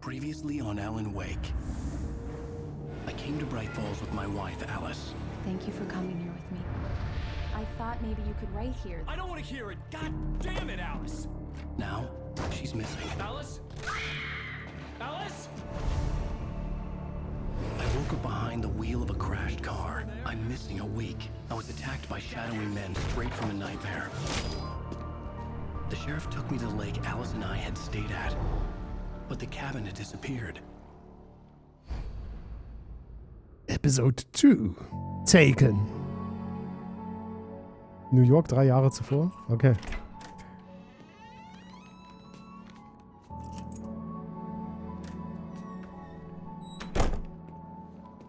Previously on Alan Wake. I came to Bright Falls with my wife, Alice. Thank you for coming here with me. I thought maybe you could write here. I don't want to hear it! God damn it, Alice! Now, she's missing. Alice? Alice? I woke up behind the wheel of a crashed car. I'm missing a week. I was attacked by shadowy men straight from a nightmare. The sheriff took me to the lake Alice and I had stayed at. But the cabin had disappeared. Episode 2. Taken. New York 3 Jahre zuvor? Okay.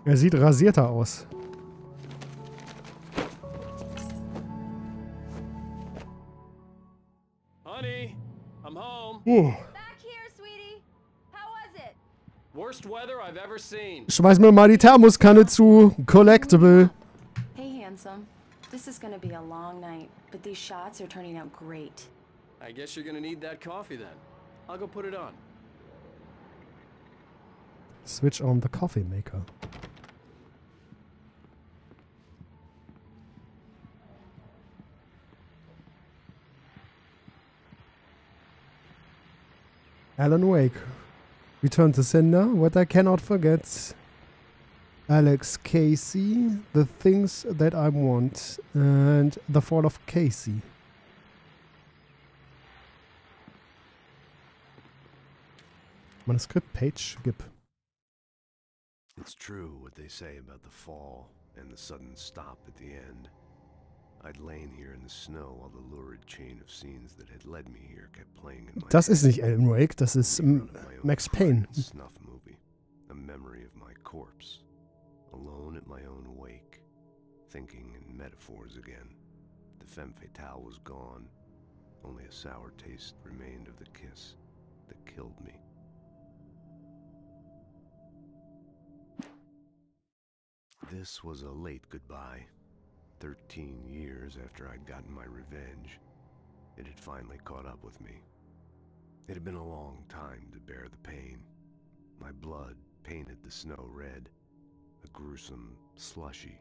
Er sieht rasierter aus. Honey, I'm home. Back here, sweetie. How was it? Worst weather I've ever seen. Schmeiß mir mal die Thermoskanne zu. Collectible. Hey, handsome. This is gonna be a long night, but these shots are turning out great. I guess you're gonna need that coffee then. I'll go put it on. Switch on the coffee maker. Alan Wake. Return to Sender. What I cannot forget. Alex Casey. The Things That I Want. And The Fall of Casey. Manuskript Page gib. It's true what they say about the fall and the sudden stop at the end. I'd lain here in the snow while the lurid chain of scenes that had led me here kept playing in my Das ist head. nicht Alan Wake, das ist Max Payne. Snuff movie, a memory of my corpse, alone at my own wake, thinking in metaphors again. The femme fatale was gone. Only a sour taste remained of the kiss that killed me. This was a late goodbye. 13 years after I'd gotten my revenge, it had finally caught up with me. It had been a long time to bear the pain. My blood painted the snow red. A gruesome slushy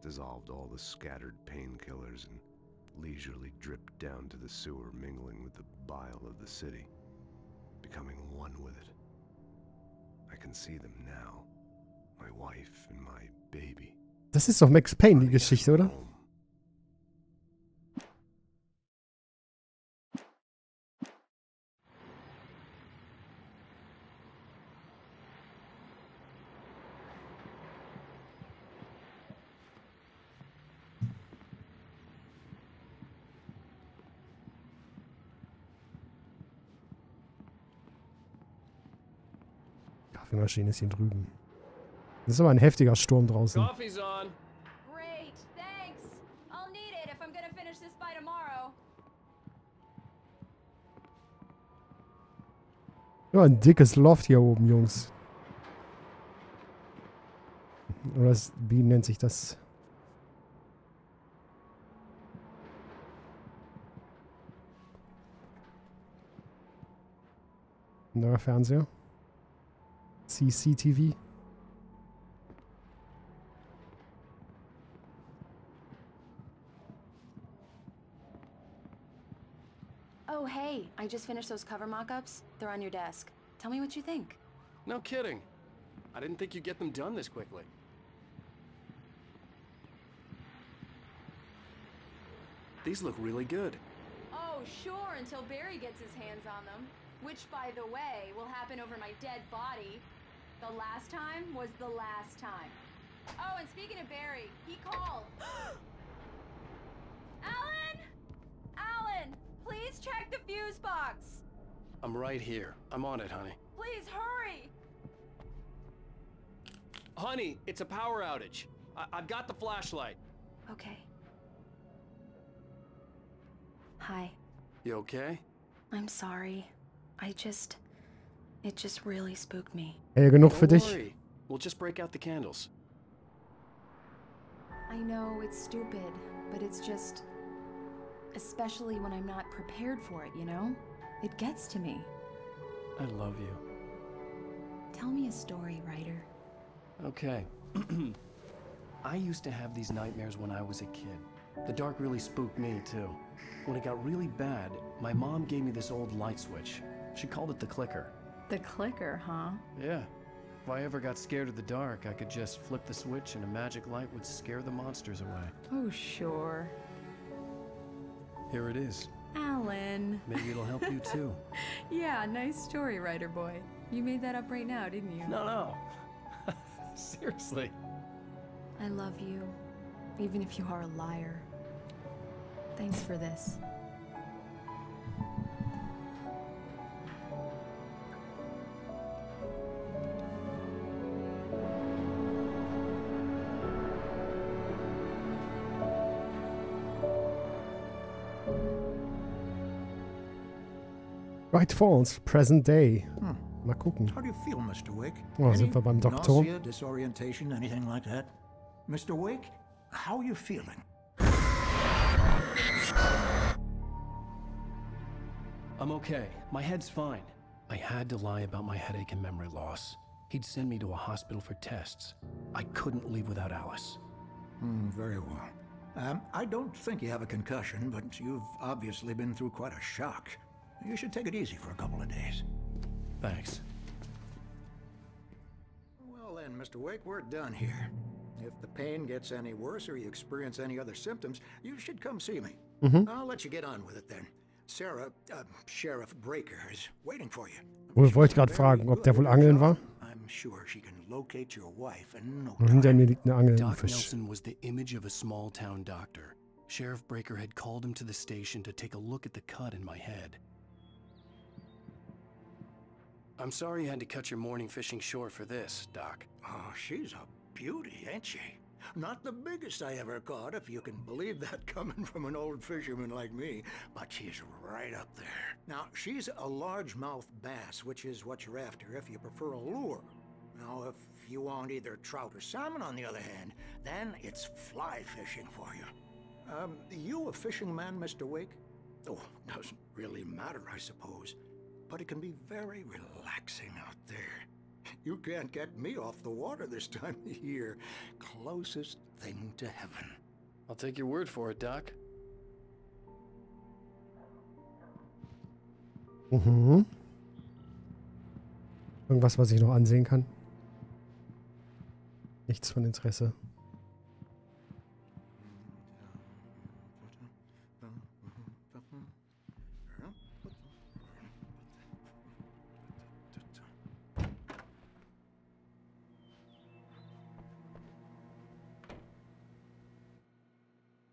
dissolved all the scattered painkillers and leisurely dripped down to the sewer, mingling with the bile of the city, becoming one with it. I can see them now, my wife and my baby. Das ist doch Max Payne, die Geschichte, oder? Kaffeemaschine ist hier drüben. Das ist aber ein heftiger Sturm draußen. Coffee's on. Great, thanks. I'll need it if I'm gonna finish this by tomorrow. Ja, ein dickes Loft hier oben, Jungs. Oder wie nennt sich das? Neuer Fernseher. CCTV. Oh, hey, I just finished those cover mock-ups. They're on your desk. Tell me what you think. No kidding. I didn't think you'd get them done this quickly. These look really good. Oh, sure, until Barry gets his hands on them. Which, by the way, will happen over my dead body. The last time was the last time. Oh, and speaking of Barry, he called. Alan! Alan! Please check the fuse box! I'm right here. I'm on it, honey. Please hurry! Honey, it's a power outage. I've got the flashlight. Okay. Hi. You okay? I'm sorry. It just really spooked me. Hey, genug für Don't dich. worry. We'll just break out the candles. I know it's stupid, but it's just... Especially when I'm not prepared for it, you know? It gets to me. I love you. Tell me a story, writer. Okay. I used to have these nightmares when I was a kid. The dark really spooked me, too. When it got really bad, my mom gave me this old light switch. She called it the clicker. The clicker, huh? Yeah. If I ever got scared of the dark, I could just flip the switch and a magic light would scare the monsters away. Oh, sure. Here it is. Alan. Maybe it'll help you, too. Yeah, nice story, writer boy. You made that up right now, didn't you? No. Seriously. I love you, even if you are a liar. Thanks for this. Right, false, present day. Mal gucken. How do you feel, Mr. Wake? Oh, sind wir beim Doktor? Nausea, disorientation, anything like that? Mr. Wake, how are you feeling? I'm okay. My head's fine. I had to lie about my headache and memory loss. He'd send me to a hospital for tests. I couldn't leave without Alice. Very well. I don't think you have a concussion, but you've obviously been through quite a shock. You should take it easy for a couple of days. Thanks. Well then, Mr. Wake, we're done here. If the pain gets any worse or you experience any other symptoms, you should come see me. I'll let you get on with it then. Sarah, Sheriff Breaker is waiting for you. Wohl, wollte ich gerade fragen, ob der wohl angeln war. I'm sure she can locate your wife in no Und hinter time. mir liegt eine Angel, ein Doc Fisch. Nelson was the image of a small-town doctor. Sheriff Breaker had called him to the station to take a look at the cut in my head. I'm sorry you had to cut your morning fishing short for this, Doc. Oh, she's a beauty, ain't she? Not the biggest I ever caught, if you can believe that coming from an old fisherman like me, but she's right up there. Now, she's a largemouth bass, which is what you're after if you prefer a lure. Now, if you want either trout or salmon, on the other hand, then it's fly fishing for you. You a fishing man, Mr. Wake? Oh, doesn't really matter, I suppose. But it can be very relaxing out there. You can't get me off the water this time of year. Closest thing to heaven. I'll take your word for it, Doc. Irgendwas, was ich noch ansehen kann? Nichts von Interesse.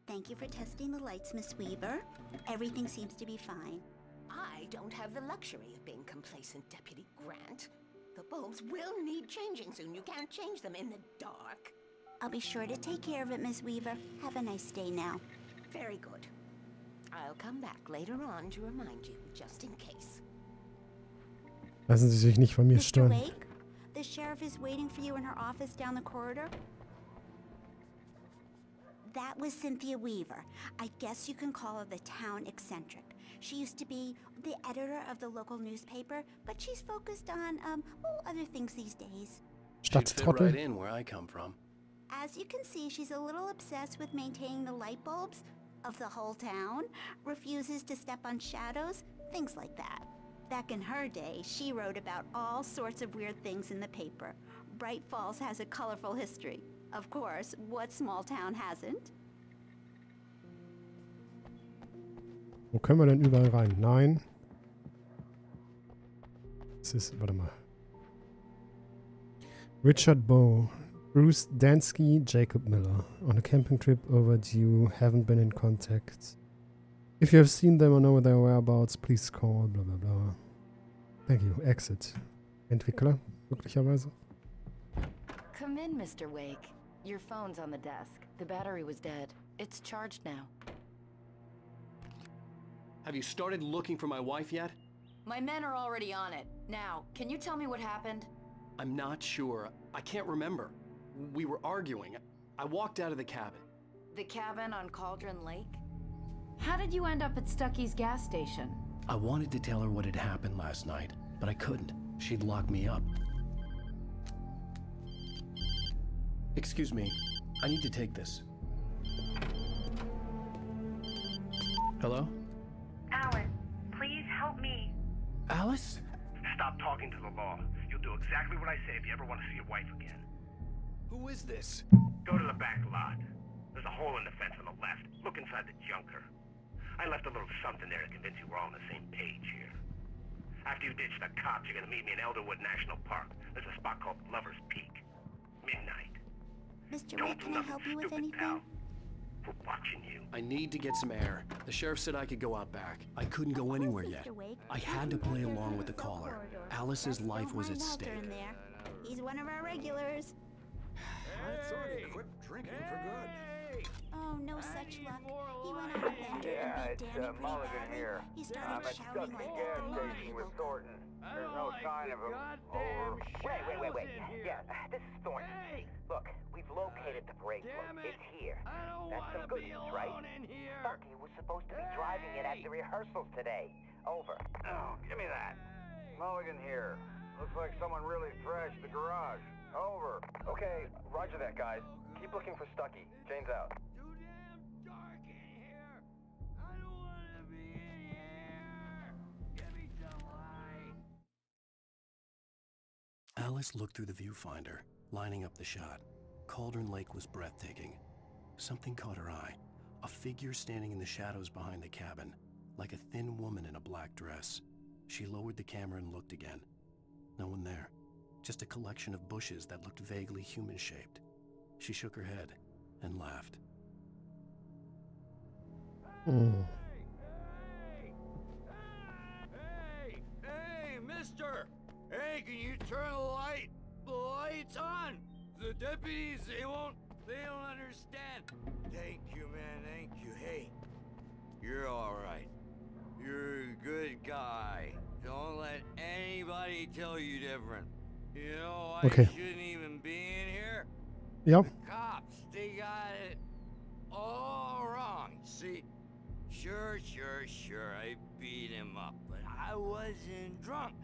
Thank you for testing the lights, Miss Weaver. Everything seems to be fine. I don't have the luxury of being complacent, Deputy Grant. The bulbs will need changing soon. You can't change them in the dark. I'll be sure to take care of it, Miss Weaver. Have a nice day now. Very good. I'll come back later on to remind you, just in case. Lassen Sie sich nicht von mir Mr. stören. Wake, the sheriff is waiting for you in her office down the corridor. That was Cynthia Weaver. I guess you can call her the town eccentric. She used to be the editor of the local newspaper, but she's focused on, other things these days. She'd fit Stadttrottel. right in where I come from. As you can see, she's a little obsessed with maintaining the light bulbs of the whole town, refuses to step on shadows, things like that. Back in her day, she wrote about all sorts of weird things in the paper. Bright Falls has a colorful history. Of course, what small town hasn't? Wo können wir denn überall rein? Nein. Es ist, warte mal. Richard Bowe, Bruce Dansky, Jacob Miller. On a camping trip overdue, haven't been in contact. If you have seen them or know their whereabouts, please call, bla bla bla. Thank you. Exit. Entwickler, möglicherweise. Come in, Mr. Wake. Your phone's on the desk. The battery was dead. It's charged now. Have you started looking for my wife yet? My men are already on it. Now, can you tell me what happened? I'm not sure. I can't remember. We were arguing. I walked out of the cabin. The cabin on Cauldron Lake? How did you end up at Stucky's gas station? I wanted to tell her what had happened last night, but I couldn't. She'd lock me up. Excuse me. I need to take this. Hello? Alice, please help me. Alice? Stop talking to the law. You'll do exactly what I say if you ever want to see your wife again. Who is this? Go to the back lot. There's a hole in the fence on the left. Look inside the junker. I left a little something there to convince you we're all on the same page here. After you ditch the cops, you're gonna meet me in Elderwood National Park. There's a spot called Lover's Peak. Midnight. Mr. Don't Wake, do can I nothing help you with stupid, anything? pal. We're watching you. I need to get some air. The sheriff said I could go out back. I couldn't go Of course, anywhere Mr. yet. Wake. I had to play along with the Cell caller. corridor. Alice's Don't life was mind at Walter stake. in there. He's one of our regulars. I thought he quit drinking for good. Oh, no such luck. He went on a bender and beat Danny pretty badly. He started shouting like that the moment he woke up. There's no sign of him. Over. Wait. Yeah, this is Thornton. Look, we've located the brake plug. It's here. That's some good news, right? Stucky was supposed to be driving it at the rehearsals today. Over. Oh, give me that. Mulligan here. Looks like someone really thrashed the garage. Over. Okay, roger that, guys. Keep looking for Stucky. Jane's out. Alice looked through the viewfinder, lining up the shot. Cauldron Lake was breathtaking. Something caught her eye. A figure standing in the shadows behind the cabin, like a thin woman in a black dress. She lowered the camera and looked again. No one there. Just a collection of bushes that looked vaguely human-shaped. She shook her head and laughed. Hey, mister! Hey, can you turn the lights on? The deputies, they don't understand. Thank you, man, thank you. Hey, you're all right. You're a good guy. Don't let anybody tell you different. You know, I shouldn't even be in here. Yep. The cops, they got it all wrong. See, sure, I beat him up, but I wasn't drunk.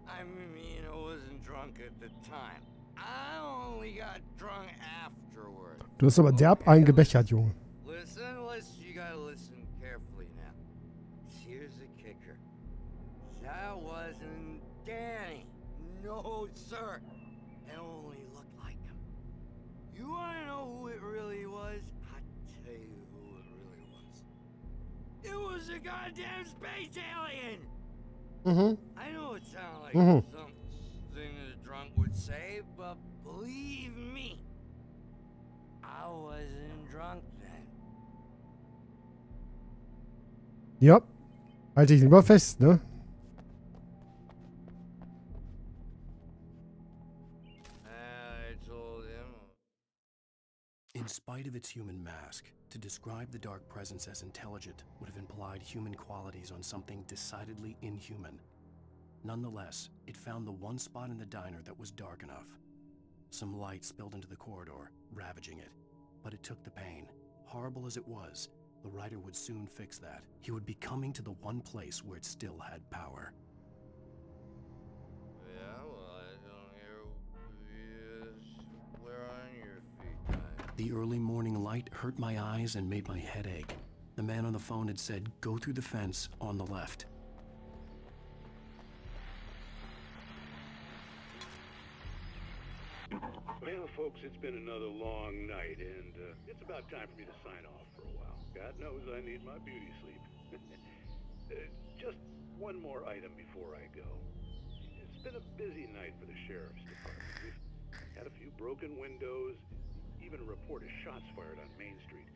I mean, I wasn't drunk at the time. I only got drunk afterward. Du hast aber derb eingebechert, Junge. Listen, you gotta listen carefully now. Here's the kicker. That wasn't Danny. No, sir. It only looked like him. You wanna know who it really was? I'll tell you who it really was. It was a goddamn space alien! I know it sounds like something a drunk would say, but believe me, I wasn't drunk then. Ja. Halte ich lieber fest, ne? I told him. In spite of its human mask, to describe the dark presence as intelligent would have implied human qualities on something decidedly inhuman. Nonetheless, it found the one spot in the diner that was dark enough. Some light spilled into the corridor, ravaging it. But it took the pain. Horrible as it was, the writer would soon fix that. He would be coming to the one place where it still had power. Yeah, well, I don't hear where on your feet, guys. The early morning light hurt my eyes and made my head ache. The man on the phone had said, "Go through the fence on the left." Well, folks, it's been another long night, and it's about time for me to sign off for a while. God knows I need my beauty sleep. Just one more item before I go. It's been a busy night for the sheriff's department. We've had a few broken windows, even a report of shots fired on Main Street.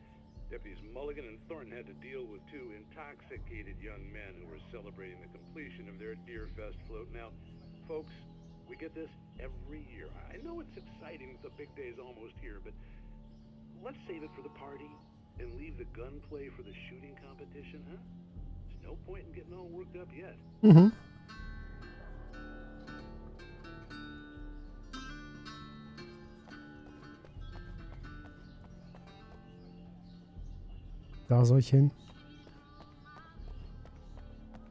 Deputies Mulligan and Thornton had to deal with two intoxicated young men who were celebrating the completion of their Deerfest float. Now, folks, we get this every year. I know it's exciting that the big day's almost here, but let's save it for the party and leave the gunplay for the shooting competition, huh? There's no point in getting all worked up yet. Da soll ich hin.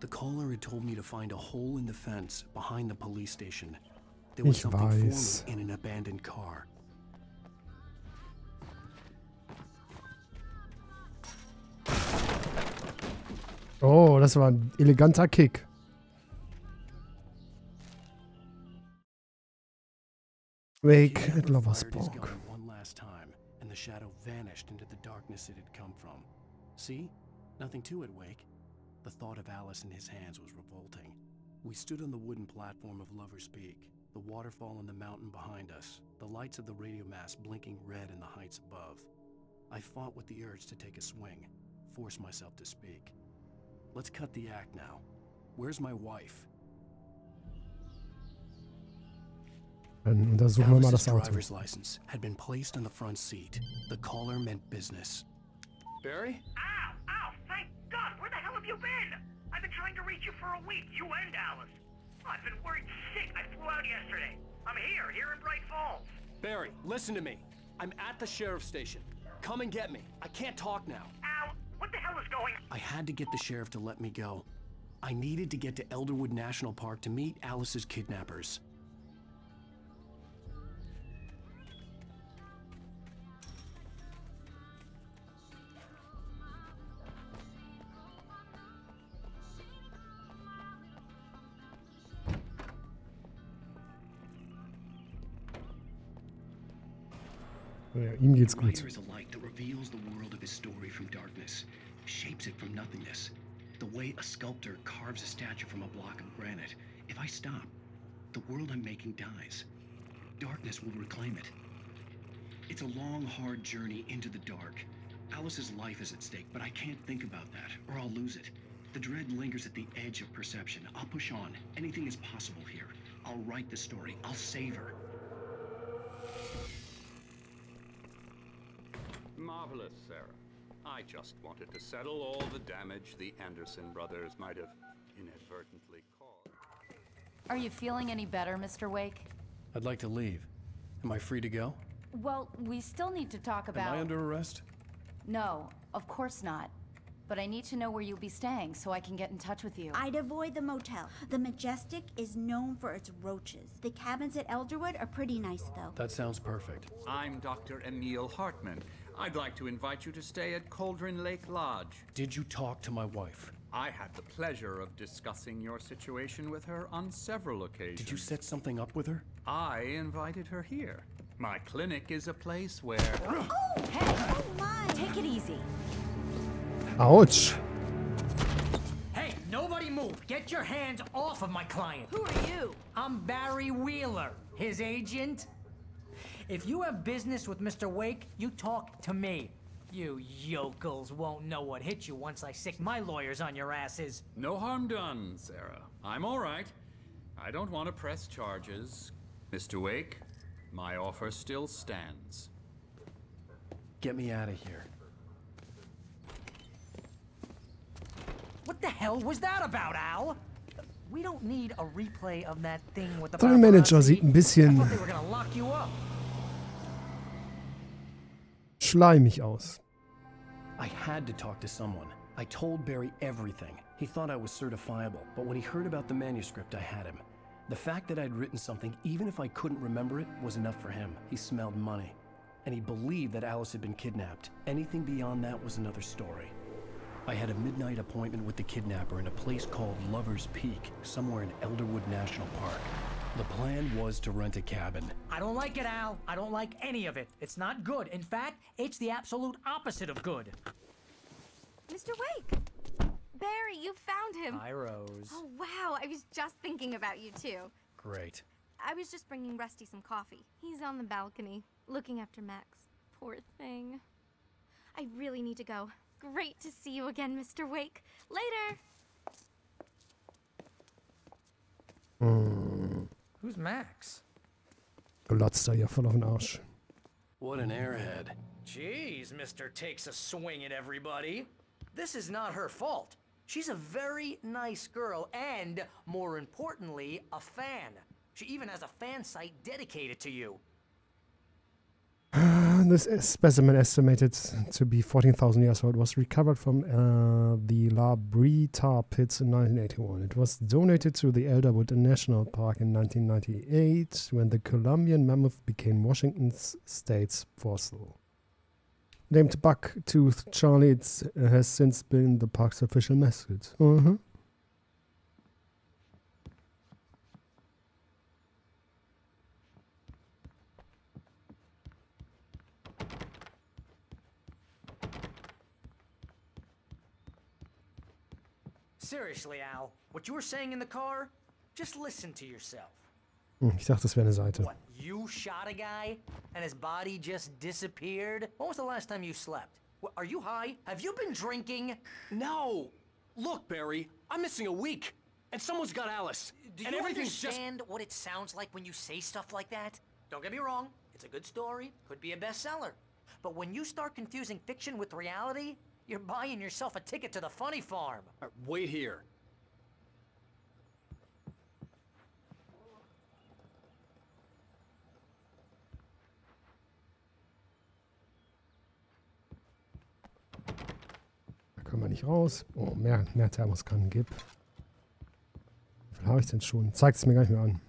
The caller had told me to find a hole in the fence behind the police station. There was Ich something weiß. forming in an abandoned car. Oh, das war ein eleganter Kick. Wake at Lover's Park. One last time, and the shadow vanished into the darkness it had come from. See? Nothing to it, Wake. The thought of Alice in his hands was revolting. We stood on the wooden platform of Lover's Peak, the waterfall in the mountain behind us, the lights of the radio mast blinking red in the heights above. I fought with the urge to take a swing, force myself to speak. Let's cut the act now. Where's my wife? Dann untersuchen wir mal das Auto. Driver's license had been placed on the front seat. The caller meant business. Barry? Ow! Ow! Thank God! Where the hell have you been? I've been trying to reach you for a week, you and Alice. I've been worried sick. I flew out yesterday. I'm here in Bright Falls. Barry, listen to me. I'm at the sheriff's station. Come and get me. I can't talk now. Al, what the hell is going on? I had to get the sheriff to let me go. I needed to get to Elderwood National Park to meet Alice's kidnappers. Ja, ihm geht's gut. Writer is a light that reveals the world of his story from darkness, shapes it from nothingness. The way a sculptor carves a statue from a block of granite. If I stop, the world I'm making dies. Darkness will reclaim it. It's a long, hard journey into the dark. Alice's life is at stake, but I can't think about that, or I'll lose it. The dread lingers at the edge of perception. I'll push on. Anything is possible here. I'll write the story. I'll save her. Marvelous, Sarah. I just wanted to settle all the damage the Anderson brothers might have inadvertently caused. Are you feeling any better, Mr. Wake? I'd like to leave. Am I free to go? Well, we still need to talk about... Am I under arrest? No, of course not. But I need to know where you'll be staying so I can get in touch with you. I'd avoid the motel. The Majestic is known for its roaches. The cabins at Elderwood are pretty nice, though. That sounds perfect. I'm Dr. Emil Hartman. I'd like to invite you to stay at Cauldron Lake Lodge. Did you talk to my wife? I had the pleasure of discussing your situation with her on several occasions. Did you set something up with her? I invited her here. My clinic is a place where... Oh, hey! Oh, my! Take it easy. Ouch. Hey, nobody move. Get your hands off of my client. Who are you? I'm Barry Wheeler, his agent. If you have business with Mr. Wake, you talk to me. You yokels won't know what hit you once I sick my lawyers on your asses. No harm done, Sarah. I'm all right. I don't want to press charges. Mr. Wake, my offer still stands. Get me out of here. What the hell was that about, Al? We don't need a replay of that thing with the Der Manager sieht ein bisschen I thought they were gonna lock you up. schleimig aus. I had to talk to someone. I told Barry everything. He thought I was certifiable, but when he heard about the manuscript, I had him. The fact that I'd written something, even if I couldn't remember it, was enough for him. He smelled money. And he believed that Alice had been kidnapped. Anything beyond that was another story. I had a midnight appointment with the kidnapper in a place called Lover's Peak, somewhere in Elderwood National Park. The plan was to rent a cabin. I don't like it, Al. I don't like any of it. It's not good. In fact, it's the absolute opposite of good. Mr. Wake! Barry, you found him. Hi, Rose. Oh, wow. I was just thinking about you, too. Great. I was just bringing Rusty some coffee. He's on the balcony, looking after Max. Poor thing. I really need to go. Great to see you again, Mr. Wake. Later! Who's Max? Glotzt er hier voll auf den Arsch. What an airhead. Jeez, Mr. Takes a swing at everybody. This is not her fault. She's a very nice girl and, more importantly, a fan. She even has a fan site dedicated to you. This specimen, estimated to be 14,000 years old, was recovered from the La Brie tar pits in 1981. It was donated to the Elderwood National Park in 1998 when the Columbian mammoth became Washington state's fossil. named Bucktooth Charlie has since been the park's official mascot. Seriously, Al, what you were saying in the car, just listen to yourself. Ich dachte, das wäre eine Seite. What, you shot a guy and his body just disappeared? When was the last time you slept? What, are you high? Have you been drinking? No! Look, Barry, I'm missing a week, and someone's got Alice. Do and you everything's understand what it sounds like when you say stuff like that? Don't get me wrong, it's a good story, could be a bestseller. But when you start confusing fiction with reality, you're buying yourself a ticket to the funny farm. Wait here. Da können wir nicht raus. Oh, mehr Thermoskannen gibt. Wie viel habe ich denn schon? Zeigt es mir gar nicht mehr an.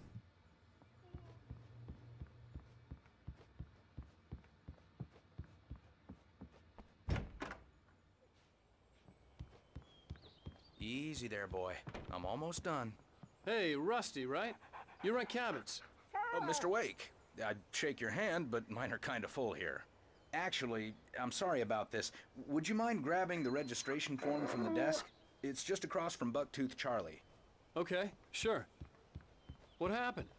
Easy there, boy. I'm almost done. Hey, Rusty, right? You rent cabins. Oh, Mr. Wake. I'd shake your hand, but mine are kind of full here. Actually, I'm sorry about this. Would you mind grabbing the registration form from the desk? It's just across from Bucktooth Charlie. Okay, sure. What happened?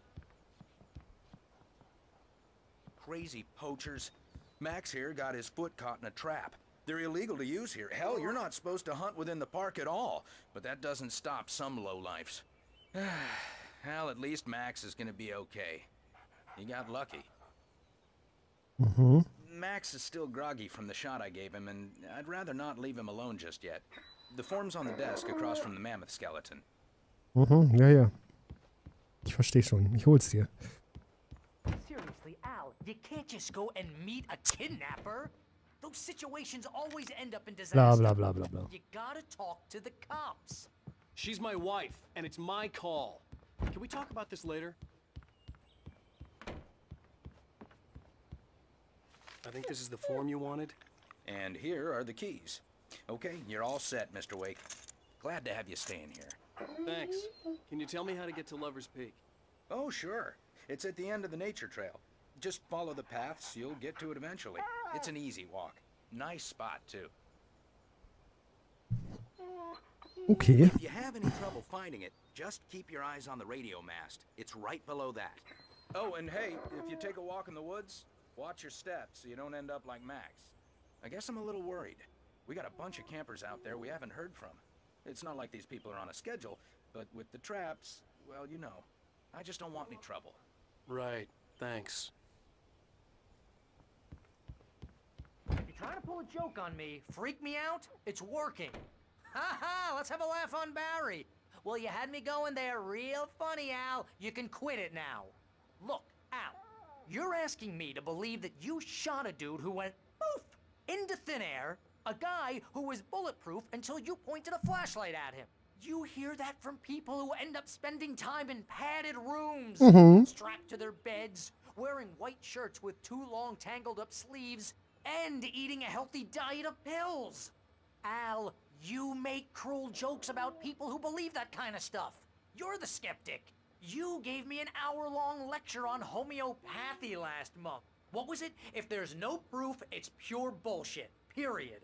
Crazy poachers. Max here got his foot caught in a trap. They're illegal to use here. Hell, you're not supposed to hunt within the park at all. But that doesn't stop some lowlifes. Hell, at least Max is gonna be okay. He got lucky. Max is still groggy from the shot I gave him, and I'd rather not leave him alone just yet. The form's on the desk across from the mammoth skeleton. Ja. Ich verstehe schon. Ich hol's dir. Seriously, Al, you can't just go and meet a kidnapper. Those situations always end up in disaster. Blah, blah, blah, blah, blah. You gotta talk to the cops. She's my wife, and it's my call. Can we talk about this later? I think this is the form you wanted. And here are the keys. Okay, you're all set, Mr. Wake. Glad to have you staying here. Thanks. Can you tell me how to get to Lover's Peak? Oh, sure. It's at the end of the nature trail. Just follow the paths, you'll get to it eventually. It's an easy walk. Nice spot, too. Okay. If you have any trouble finding it, just keep your eyes on the radio mast. It's right below that. Oh, and hey, if you take a walk in the woods, watch your steps so you don't end up like Max. I guess I'm a little worried. We got a bunch of campers out there we haven't heard from. It's not like these people are on a schedule, but with the traps, well, you know. I just don't want any trouble. Right, thanks. If you're trying to pull a joke on me, freak me out, it's working. Ha ha, let's have a laugh on Barry. Well, you had me going there real funny, Al. You can quit it now. Look, Al, you're asking me to believe that you shot a dude who went poof into thin air, a guy who was bulletproof until you pointed a flashlight at him. You hear that from people who end up spending time in padded rooms, strapped to their beds, wearing white shirts with too long tangled up sleeves, and eating a healthy diet of pills. Al, you make cruel jokes about people who believe that kind of stuff. You're the skeptic. You gave me an hour-long lecture on homeopathy last month. What was it? If there's no proof, it's pure bullshit. Period.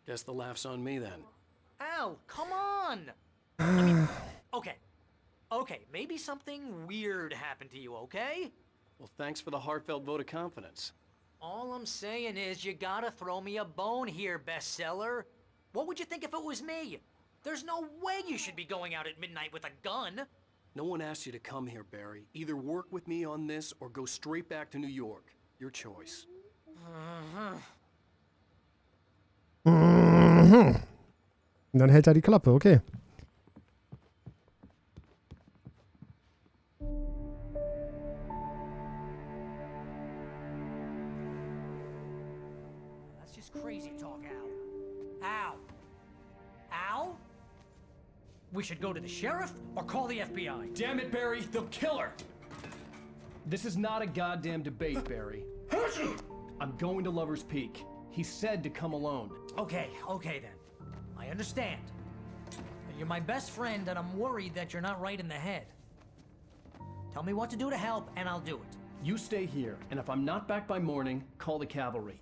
Guess the laugh's on me then. Al, come on! I mean, okay, maybe something weird happened to you, okay? Well, thanks for the heartfelt vote of confidence. All I'm saying is you gotta throw me a bone here, bestseller. What would you think if it was me? There's no way you should be going out at midnight with a gun. No one asked you to come here, Barry. Either work with me on this or go straight back to New York. Your choice. Und dann hält er die Klappe, okay. That's just crazy talk, Al. Al? We should go to the sheriff or call the FBI. Damn it, Barry, they'll kill her! This is not a goddamn debate, Barry. I'm going to Lover's Peak. He said to come alone. Okay then. I understand. You're my best friend, and I'm worried that you're not right in the head. Tell me what to do to help, and I'll do it. You stay here, and if I'm not back by morning, call the cavalry.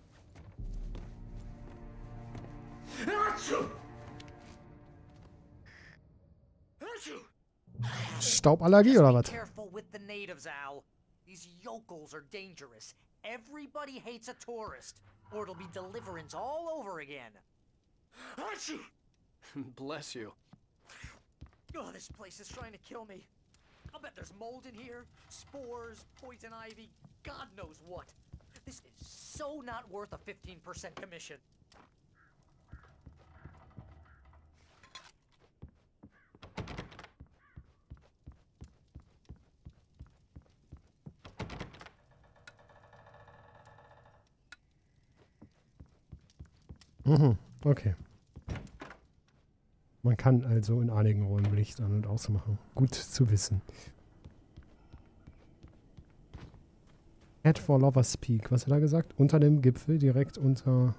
Stauballergie oder was? Be careful with the natives, Al. These yokels are dangerous. Everybody hates a tourist, or it'll be deliverance all over again. Bless you. Oh, this place is trying to kill me. I'll bet there's mold in here, spores, poison ivy, God knows what. This is so not worth a 15% commission. Mhm, okay. Man kann also in einigen Räumen Licht an- und ausmachen. Gut zu wissen. Head for Lovers Peak. Was hat er gesagt? Unter dem Gipfel, direkt unter...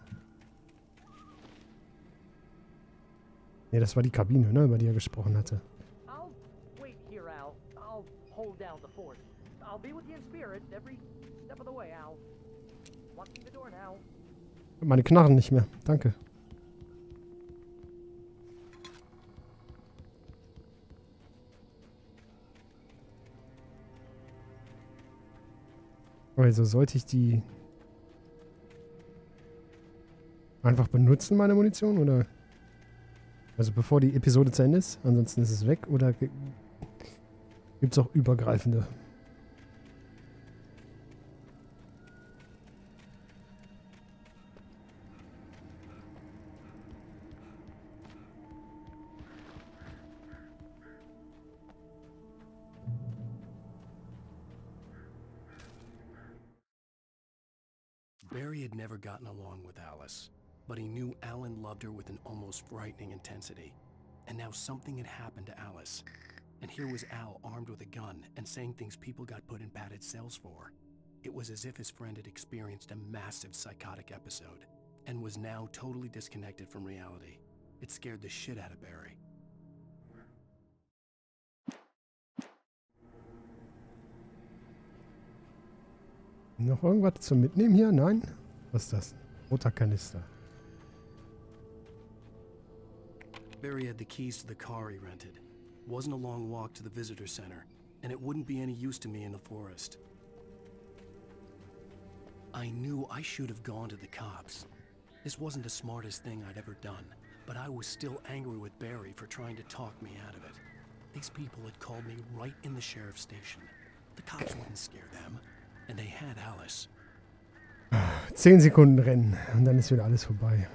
Ne, das war die Kabine, ne, über die er gesprochen hatte. I'll wait here, Al. I'll hold down the fort. I'll be with you in spirit every step of the way, Al. Watching the door now. Meine Knarren nicht mehr. Danke. Also sollte ich die einfach benutzen, meine Munition, oder? Also bevor die Episode zu Ende ist, ansonsten ist es weg, oder gibt es auch übergreifende? Barry had never gotten along with Alice, but he knew Alan loved her with an almost frightening intensity. And now something had happened to Alice. And here was Al armed with a gun and saying things people got put in padded cells for. It was as if his friend had experienced a massive psychotic episode and was now totally disconnected from reality. It scared the shit out of Barry. Noch irgendwas zum Mitnehmen hier? Nein? Was ist das? Roter Kanister. Barry had the keys to the car he rented. Wasn't a long walk to the visitor center, and it wouldn't be any use to me in the forest. I knew I should have gone to the cops. This wasn't the smartest thing I'd ever done, but I was still angry with Barry for trying to talk me out of it. These people had called me right in the sheriff's station. The cops wouldn't scare them, and they had Alice. 10 Sekunden rennen und dann ist wieder alles vorbei.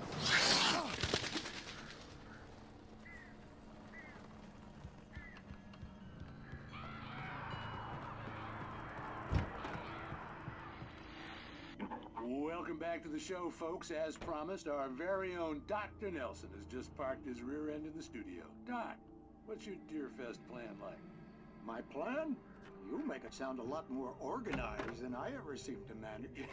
Welcome back to the show, folks. As promised, our very own Dr. Nelson has just parked his rear end in the studio. Doc, what's your Deerfest plan like? My plan? You make it sound a lot more organized than I ever seem to manage.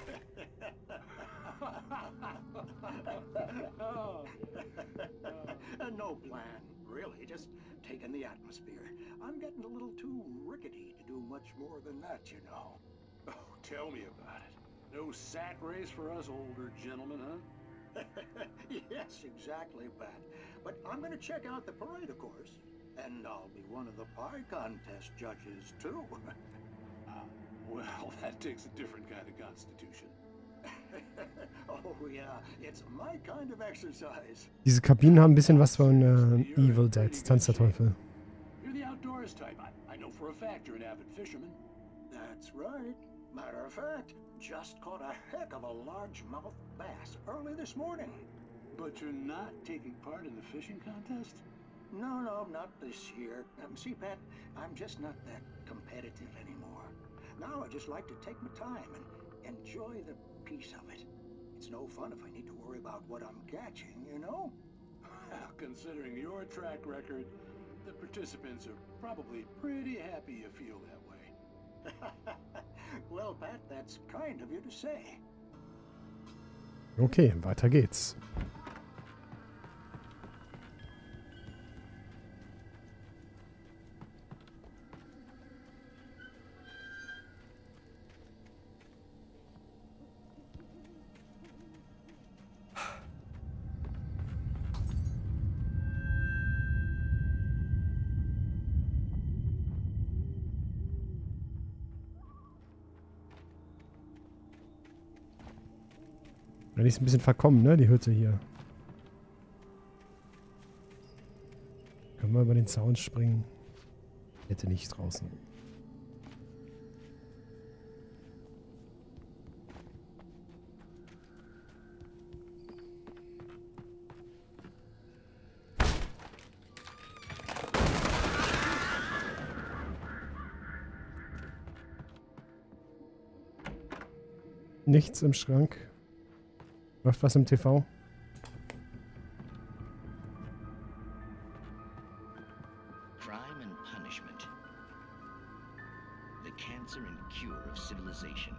No plan, really. Just taking the atmosphere. I'm getting a little too rickety to do much more than that, you know. Oh, tell me about it. No sack race for us older gentlemen, huh? Yes, exactly, Pat. But I'm going to check out the parade, of course. And I'll be one of the pie contest judges, too. Well, that takes a different kind of constitution. Oh yeah, it's my kind of exercise. Diese Kabinen haben ein bisschen was von Evil Dead, Tanz der Teufel. You're the outdoors type. I know for a fact you're an avid fisherman. That's right. Matter of fact, just caught a heck of a largemouth bass early this morning. But you're not taking part in the fishing contest? No, not this year. See, Pat, I'm just not that competitive anymore. Now I just like to take my time and enjoy the peace of it. It's no fun if I need to worry about what I'm catching, you know? Well, considering your track record, the participants are probably pretty happy you feel that way. Well, Pat, that's kind of you to say. Okay, weiter geht's. Die ist ein bisschen verkommen, ne, die Hütte hier. Können wir über den Zaun springen? Hätte nicht draußen. Nichts im Schrank. Läuft was im TV? Crime and punishment. The cancer and cure of civilization.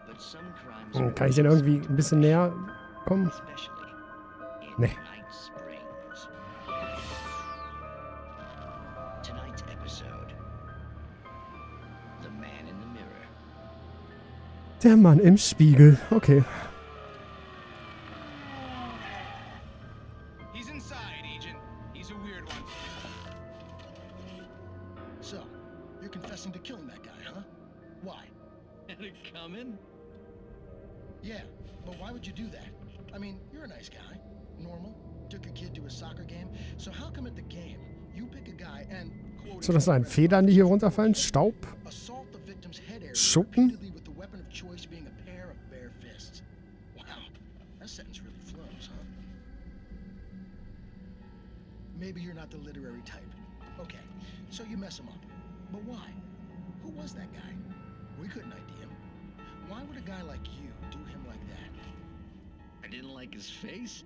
But some crimes Kann ich denn irgendwie ein bisschen näher kommen? Nee. Tonight's episode. The man in the mirror. Der Mann im Spiegel. Okay. So, das sind Federn, die hier runterfallen? Staub? Schuppen? Maybe you're not the literary type. Okay, so you mess him up. But why? Who was that guy? We couldn't ID him. Why would a guy like you do him like that? I didn't like his face?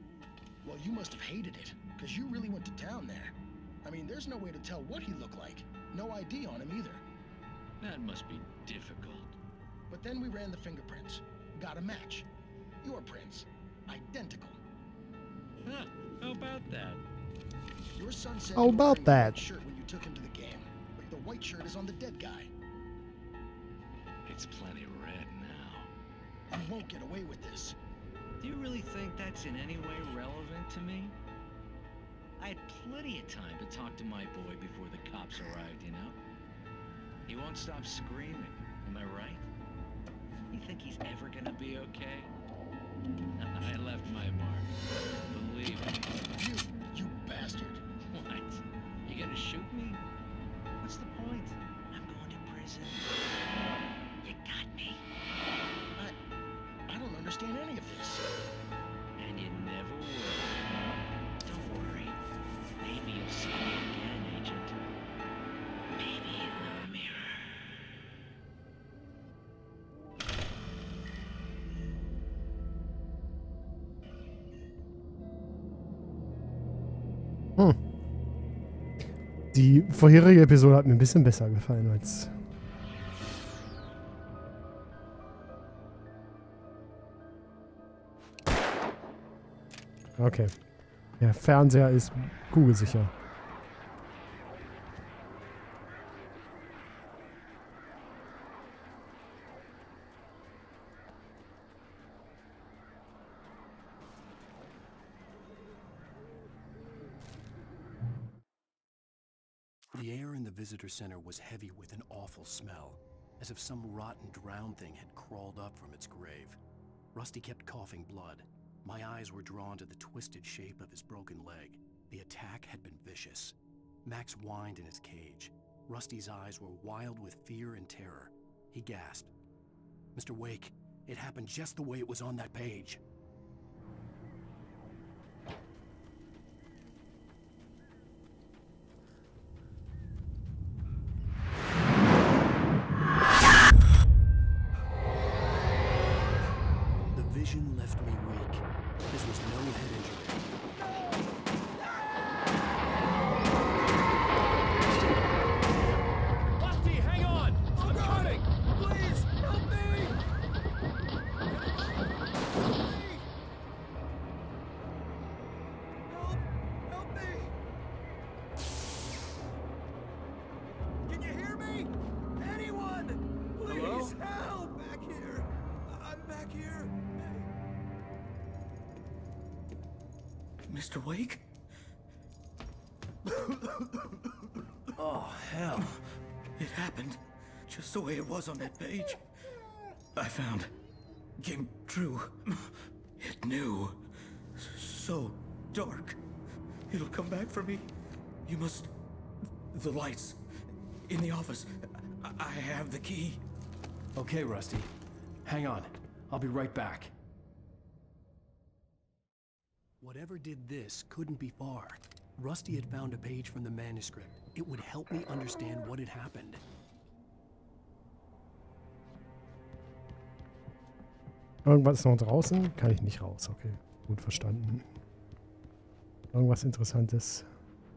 Well, you must have hated it, because you really went to town there. I mean, there's no way to tell what he looked like. No ID on him either. That must be difficult. But then we ran the fingerprints. Got a match. Your prints. Identical. Huh, how about that? Your son said How about that? Shirt when you took him to the game. But the white shirt is on the dead guy. It's plenty red now. You won't get away with this. Do you really think that's in any way relevant to me? I had plenty of time to talk to my boy before the cops arrived, you know? He won't stop screaming, am I right? You think he's ever gonna be okay? I left my mark. Believe me. You bastard. What? You gonna shoot me? What's the point? I'm going to prison. You got me. I don't understand any of this. And you never will. Don't worry. Maybe you'll see me again, Agent. Maybe in the mirror. Die vorherige Episode hat mir ein bisschen besser gefallen als... Okay. Der Fernseher ist kugelsicher. The air in the visitor center was heavy with an awful smell, as if some rotten drowned thing had crawled up from its grave. Rusty kept coughing blood. My eyes were drawn to the twisted shape of his broken leg. The attack had been vicious. Max whined in his cage. Rusty's eyes were wild with fear and terror. He gasped. "Mr. Wake, it happened just the way it was on that page." The vision left me weak. This was no head injury. Rusty, hang on! I'm coming! Please, help me! Mr. Wake? Oh, hell. It happened just the way it was on that page. I found. Came true. It knew. So dark. It'll come back for me. You must... The lights. In the office. I have the key. Okay, Rusty. Hang on. I'll be right back. Whatever did this couldn't be far. Rusty had found a page from the manuscript. It would help me understand what had happened. Irgendwas ist noch draußen? Kann ich nicht raus. Okay, gut verstanden. Irgendwas Interessantes?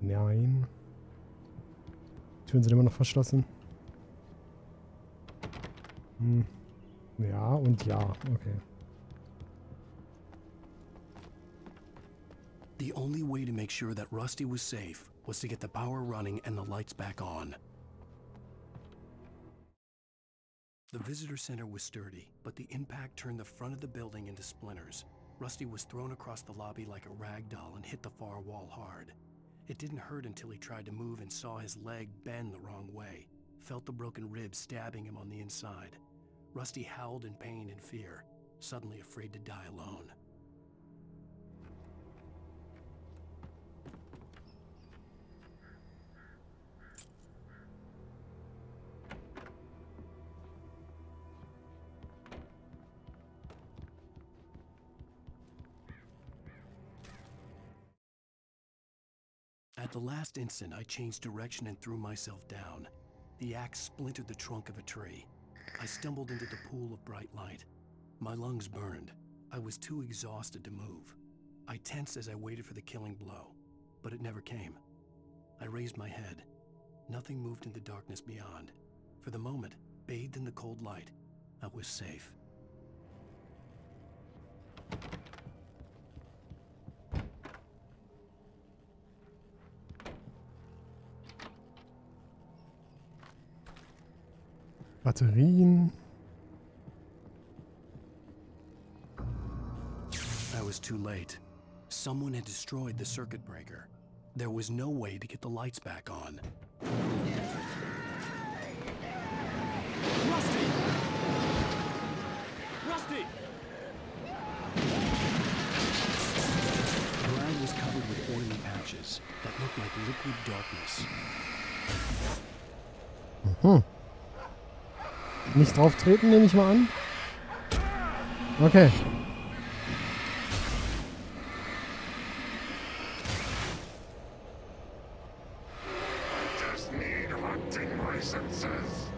Nein. Türen sind immer noch verschlossen. Hm. Ja und ja. Okay. The only way to make sure that Rusty was safe was to get the power running and the lights back on. The visitor center was sturdy, but the impact turned the front of the building into splinters. Rusty was thrown across the lobby like a rag doll and hit the far wall hard. It didn't hurt until he tried to move and saw his leg bend the wrong way, felt the broken ribs stabbing him on the inside. Rusty howled in pain and fear, suddenly afraid to die alone. At the last instant, I changed direction and threw myself down. The axe splintered the trunk of a tree. I stumbled into the pool of bright light. My lungs burned. I was too exhausted to move. I tensed as I waited for the killing blow, but it never came. I raised my head. Nothing moved in the darkness beyond. For the moment, bathed in the cold light, I was safe. Batterien. I was too late. Someone had destroyed the circuit breaker. There was no way to get the lights back on. Rusty! Rusty! The ground was covered with oily patches that looked like liquid darkness. Mhm. Nicht drauf treten, nehme ich mal an. Okay. Just need hunting licenses.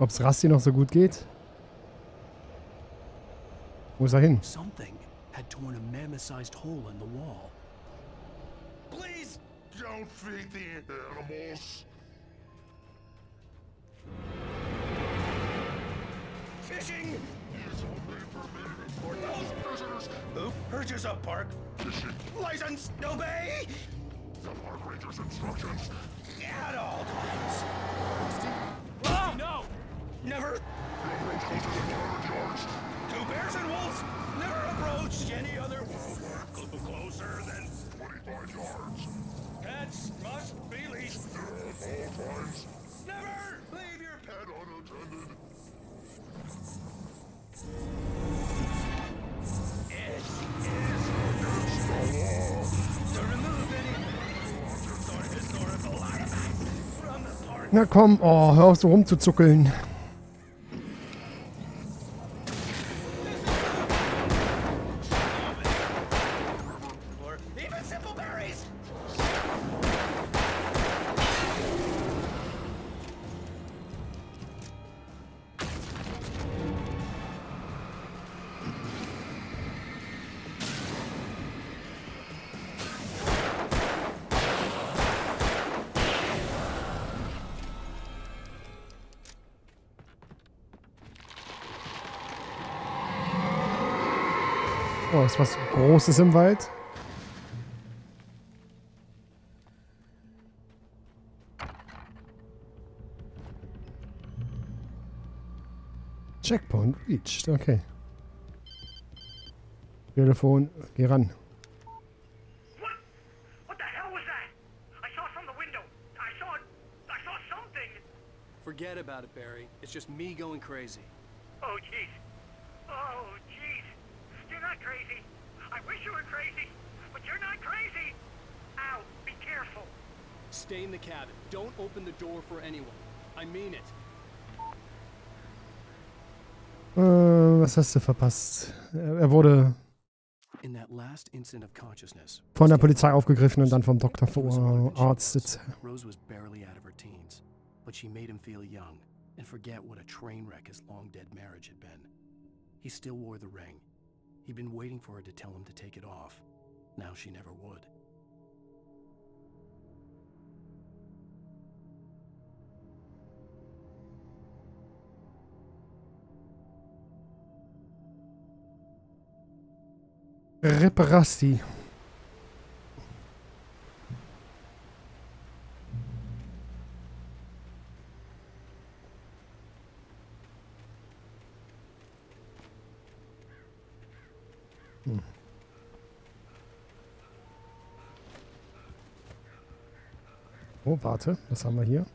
Ob es Rusty noch so gut geht? Wo ist er hin? Something had torn a mammoth-sized hole in the wall. Please don't feed the animals. Fishing! For those prisoners who purchase a park license, obey the park ranger's instructions at all times. Oh, no! Never approach closer than 100 yards. to bears and wolves. Never approach any other closer than 25 yards. pets must be leashed. At all times. Never leave your pet unattended. It is to remove any historical artifacts from the park. Na komm, oh, hör auf so rumzuzuckeln. Or even simple berries. Oh, ist was Großes im Wald. Checkpoint reached. Okay. Telefon, geh ran. What the hell was that? I saw from the window. I saw something. Forget about it, Barry. It's just me going crazy. Oh, jeez. Oh, jeez. You're not crazy. I wish you were crazy, but you're not crazy. Ow, be careful. Stay in the cabin. Don't open the door for anyone. I mean it. Was hast du verpasst? Er wurde In that last instant of consciousness, von der Polizei aufgegriffen und dann vom Doktor verarztet. Rose was barely out of her teens, but she made him feel young and forget what a train wreck his long-dead marriage had been. He still wore the ring. He'd been waiting for her to tell him to take it off. Now she never would. Reparasti. Oh, warte, was haben wir hier?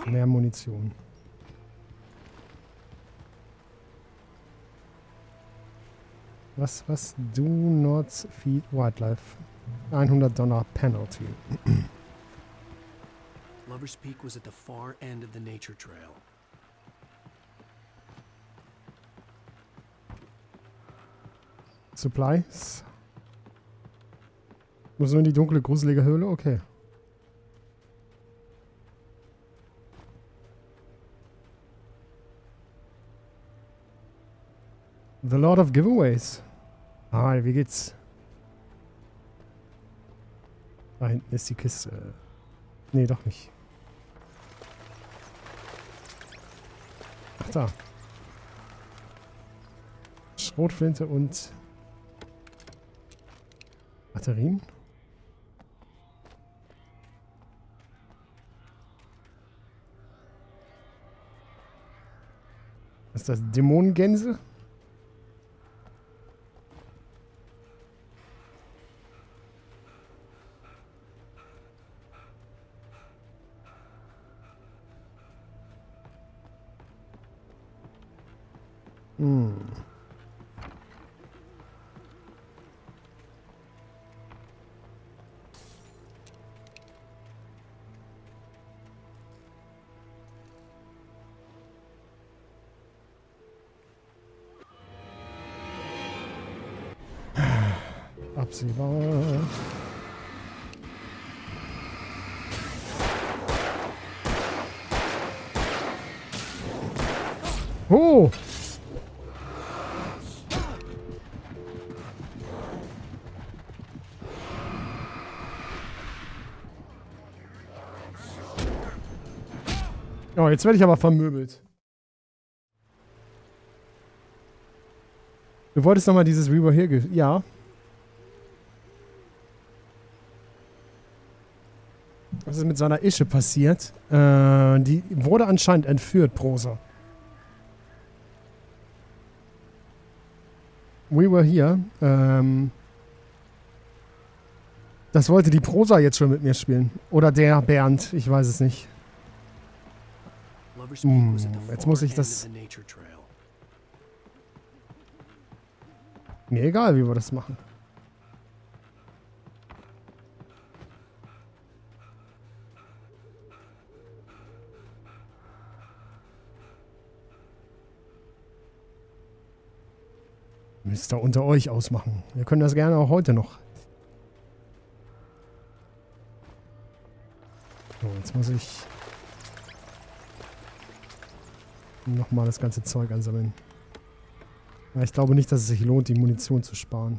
Mehr Munition. Was? Do not feed wildlife. $100 penalty. Lover's Peak was at the far end of the nature trail. Supplies. Muss nur in die dunkle, gruselige Höhle? Okay. The Lord of Giveaways. Ah, wie geht's? Da hinten ist die Kiste. Nee, doch nicht. Ach, da. Schrotflinte und Batterien. Ist das Dämonengänse? Absehbar. Oh! Oh, jetzt werde ich aber vermöbelt. Du wolltest nochmal dieses Reaver hier... Ja. Was ist mit seiner Ische passiert? Die wurde anscheinend entführt, Prosa. We were here. Das wollte die Prosa jetzt schon mit mir spielen. Oder der Bernd, ich weiß es nicht. Jetzt muss ich das... Mir egal, wie wir das machen. Müsst ihr unter euch ausmachen. Wir können das gerne auch heute noch. So, jetzt muss ich nochmal das ganze Zeug ansammeln. Ja, ich glaube nicht, dass es sich lohnt, die Munition zu sparen.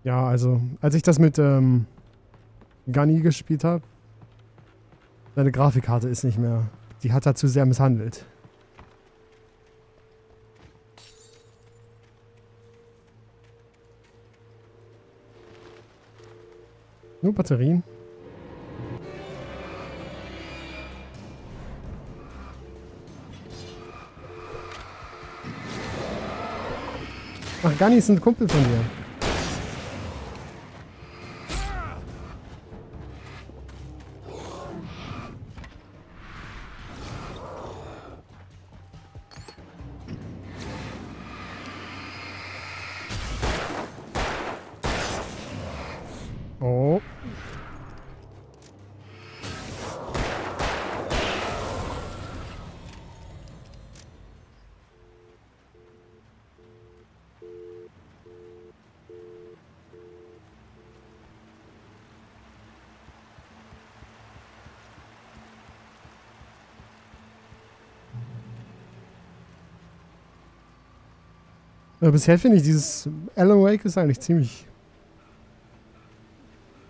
Ja, also, als ich das mit Gunny gespielt habe, seine Grafikkarte ist nicht mehr. Die hat er zu sehr misshandelt. Nur Batterien. Ach, Gunny ist ein Kumpel von dir. Oh. Bisher finde ich, dieses Alan Wake ist eigentlich ziemlich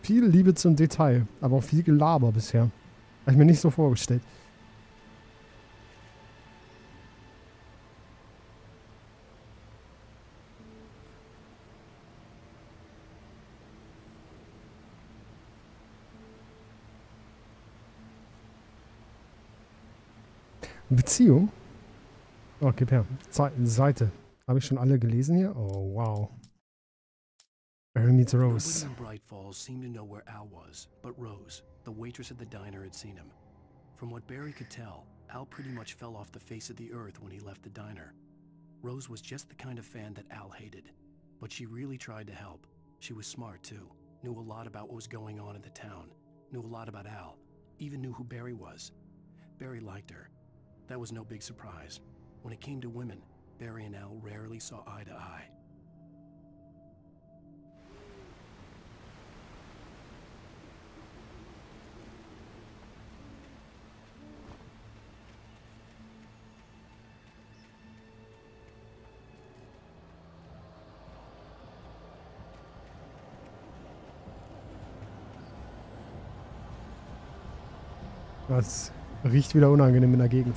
viel Liebe zum Detail, aber auch viel Gelaber bisher. Habe ich mir nicht so vorgestellt. Beziehung? Oh, gib her. Seite. Habe ich schon alle gelesen hier? Oh, wow. Barry meets Rose. Nobody in Bright Falls seemed to know where Al was, but Rose, the waitress at the diner, had seen him. From what Barry could tell, Al pretty much fell off the face of the earth when he left the diner. Rose was just the kind of fan that Al hated, but she really tried to help. She was smart too, knew a lot about what was going on in the town, knew a lot about Al, even knew who Barry was. Barry liked her. That was no big surprise. When it came to women, Barry and Al rarely saw eye to eye. Das riecht wieder unangenehm in der Gegend.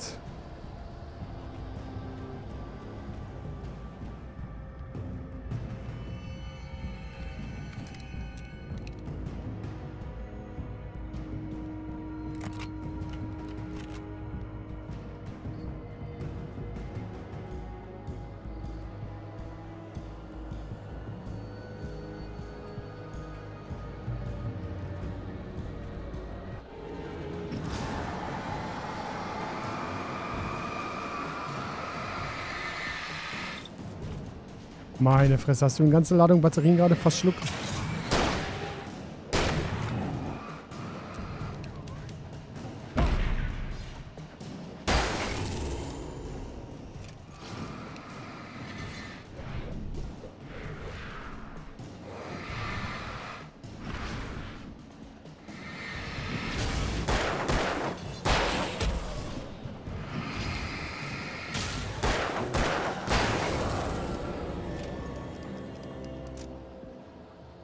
Meine Fresse, hast du eine ganze Ladung Batterien gerade verschluckt?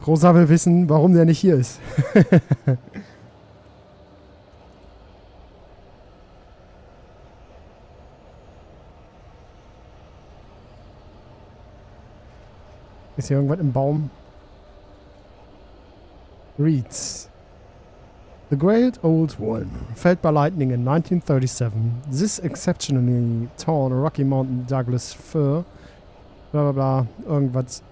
Rosa will wissen, warum der nicht hier ist. Ist hier irgendwas im Baum? Reads. The Great Old One, felled by lightning in 1937. This exceptionally tall Rocky Mountain Douglas fir, bla bla bla, irgendwas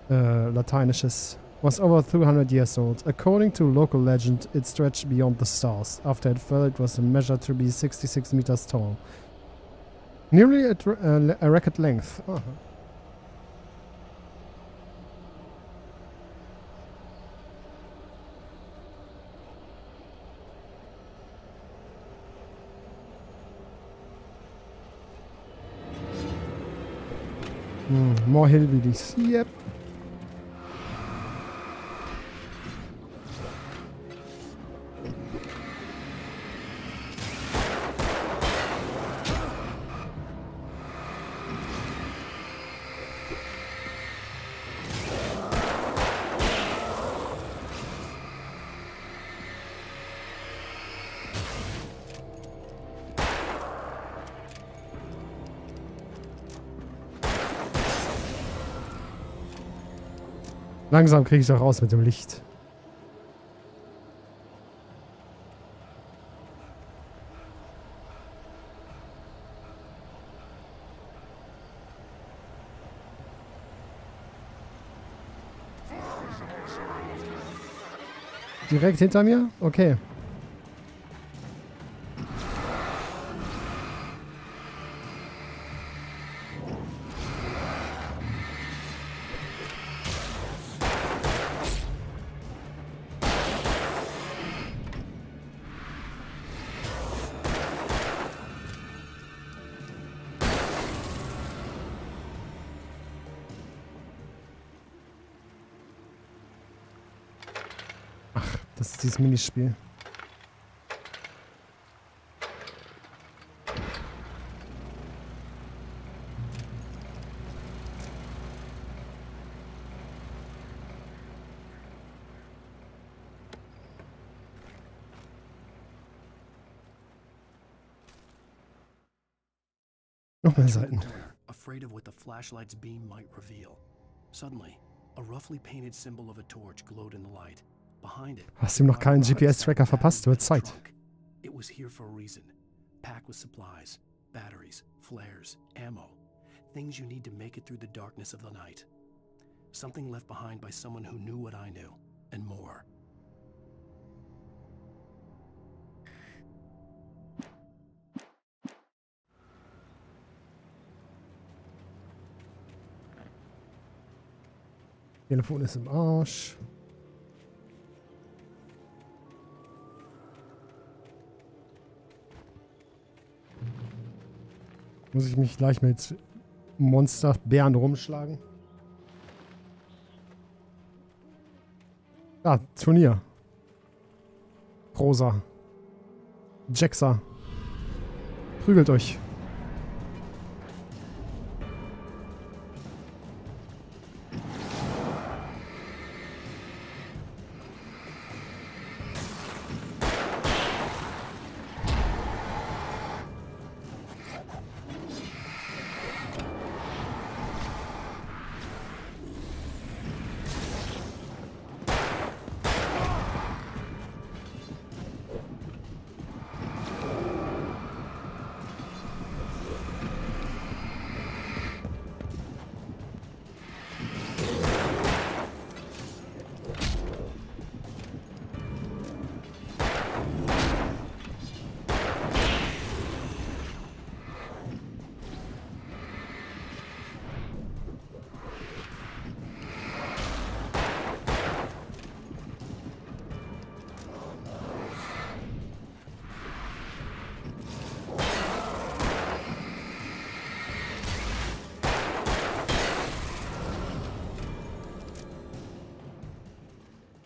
Lateinisches, was over 200 years old. According to local legend, it stretched beyond the stars. After it fell, it was measured to be 66 meters tall. Nearly at a record length. Uh-huh. More hillbillies. Yep. Langsam kriege ich es auch raus mit dem Licht. Direkt hinter mir? Okay. Das ist dieses Minispiel. Noch mehr Seiten. Afraid of what the flashlight's beam might reveal. Suddenly, a roughly painted symbol of a torch glowed in the light. Behind it, Hast ihm noch keinen GPS-Tracker verpasst? Wird Zeit. it was here for a reason. Packed with supplies, batteries, flares, ammo. Things you need to make it through the darkness of the night. Something left behind by someone who knew what I knew, and more. Telefon ist im Arsch. Muss ich mich gleich mit Monsterbären rumschlagen? Ja, Turnier. Rosa. Jaxa. Prügelt euch.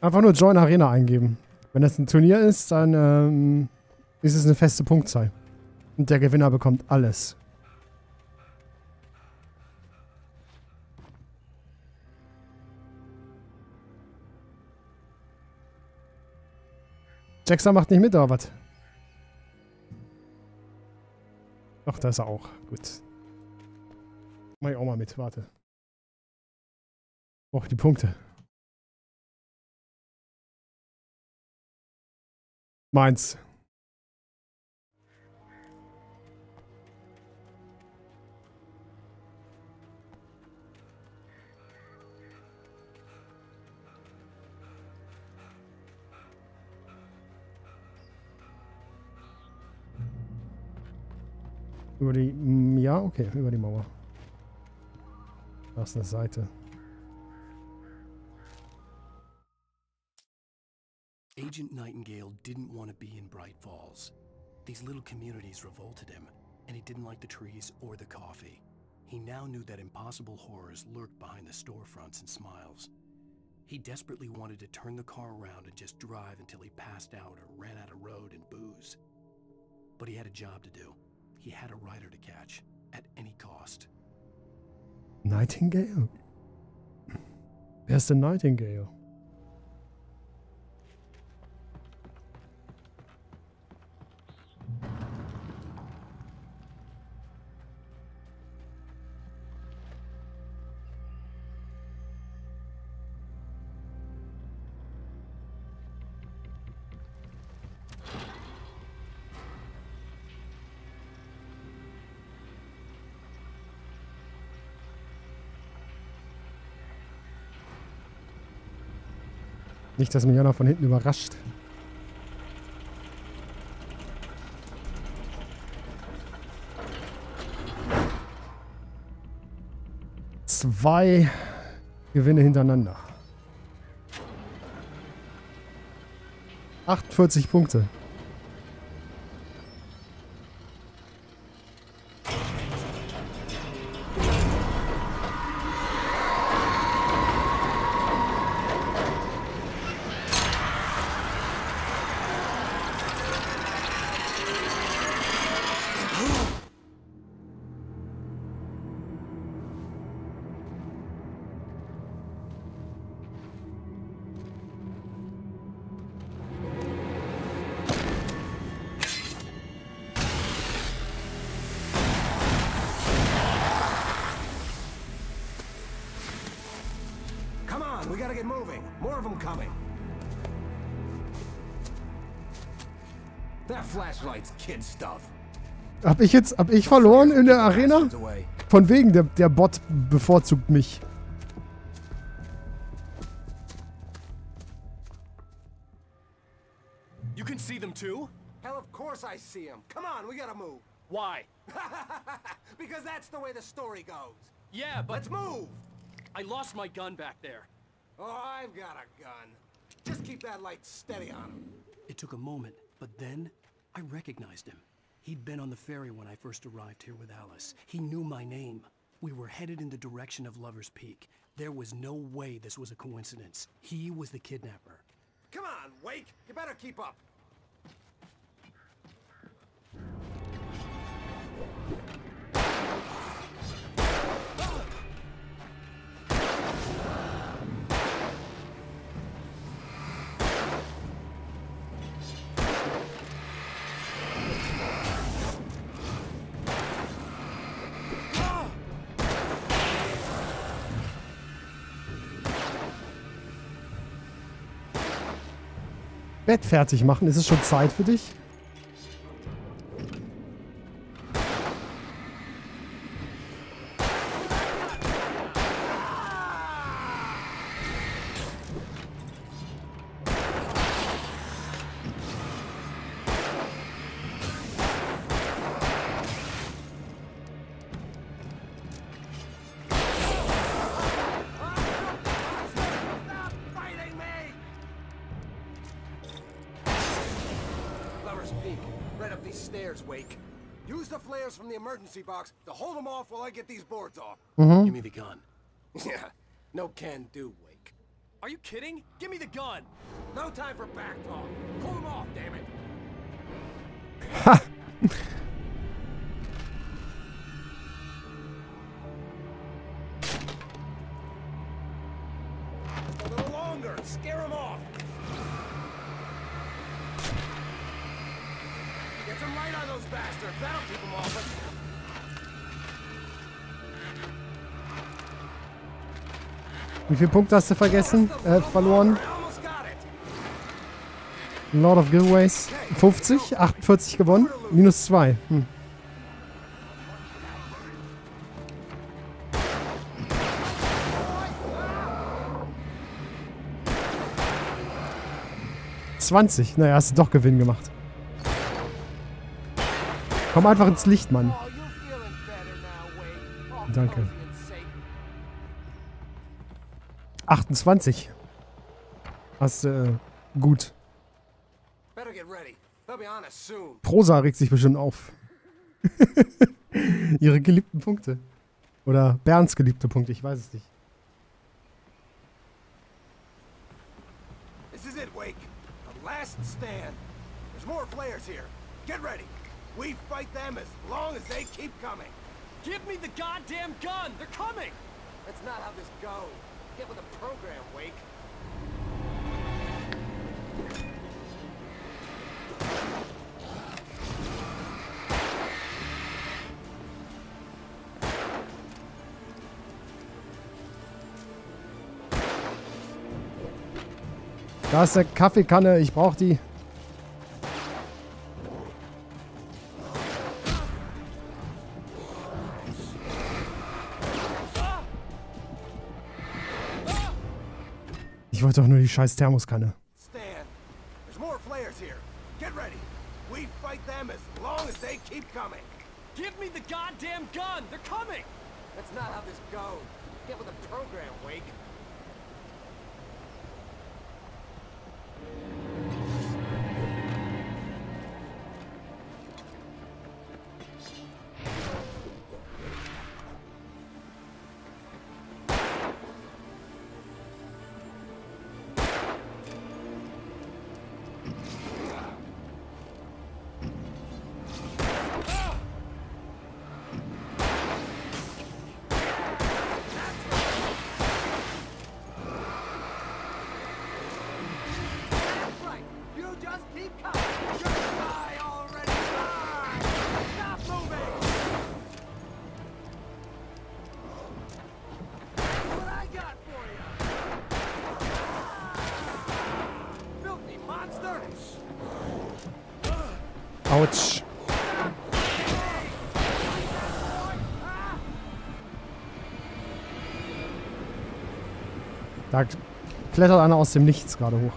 Einfach nur Join Arena eingeben. Wenn das ein Turnier ist, dann ist es eine feste Punktzahl. Und der Gewinner bekommt alles. Jaxa macht nicht mit, oder was? Doch, da ist er auch. Gut. Mach ich auch mal mit, warte. Oh, die Punkte. Meins. Über die... Ja, okay, über die Mauer. Da ist eine Seite. Agent Nightingale didn't want to be in Bright Falls. These little communities revolted him, and he didn't like the trees or the coffee. He now knew that impossible horrors lurked behind the storefronts and smiles. He desperately wanted to turn the car around and just drive until he passed out or ran out of road and booze. But he had a job to do. He had a rider to catch, at any cost. Nightingale? Wer ist denn Nightingale? Nicht, dass mich einer von hinten überrascht. Zwei Gewinne hintereinander. 48 Punkte. We gotta get moving. More of them coming. That flashlight's kid stuff. Hab ich verloren in der Arena? Von wegen, der Bot bevorzugt mich. You can see them too? Hell, of course I see them. Come on, we gotta move. Why? Because that's the way the story goes. Yeah, but... Let's move! I lost my gun back there. Oh, I've got a gun. Just keep that light steady on him. It took a moment, but then I recognized him. He'd been on the ferry when I first arrived here with Alice. He knew my name. We were headed in the direction of Lover's Peak. There was no way this was a coincidence. He was the kidnapper. Come on, Wake. You better keep up. Bett fertig machen. Ist es schon Zeit für dich? Use the flares from the emergency box to hold them off while I get these boards off. Give me the gun. Yeah, no can do, Wake. Are you kidding? Give me the gun. No time for back talk. Pull them off, damn it. Ha! A little longer. Scare them off. Get some light on those bastards. That'll keep them off. Wie viele Punkte hast du vergessen? Verloren? Lord of Giveaways. 50, 48 gewonnen. Minus 2. Hm. $20. Naja, hast du doch Gewinn gemacht. Komm einfach ins Licht, Mann. Danke. 28. Hast gut. Prosa regt sich bestimmt auf. Ihre geliebten Punkte. Oder Bernds geliebte Punkte, ich weiß es nicht. This is it, Wake. The last stand. There's more flares here. Get ready. We fight them as long as they keep coming. Give me the goddamn gun! They're coming! That's not how this goes. Get with the program, Wake. Da ist der Kaffeekanne, ich brauche die. Ich Ich wollte doch nur die scheiß Thermoskanne. Stan, there's more flares here. Get ready. We fight them as long as they keep coming. Give me the goddamn gun. They're coming. That's not how this goes. Get with the program, Wake. Autsch. Da klettert einer aus dem Nichts gerade hoch.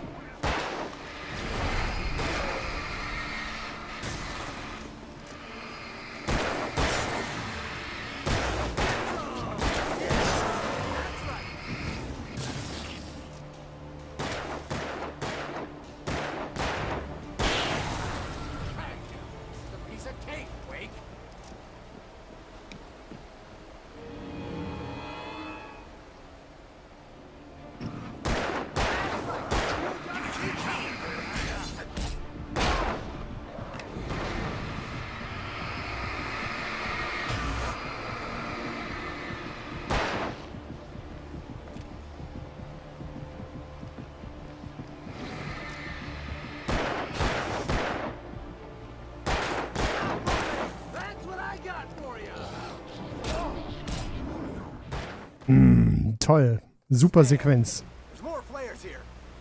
Toll. Super Sequenz.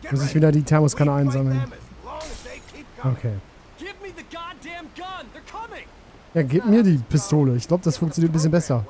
Muss ich wieder die Thermoskanne einsammeln. Okay. Ja, gib mir die Pistole. Ich glaube, das funktioniert ein bisschen besser.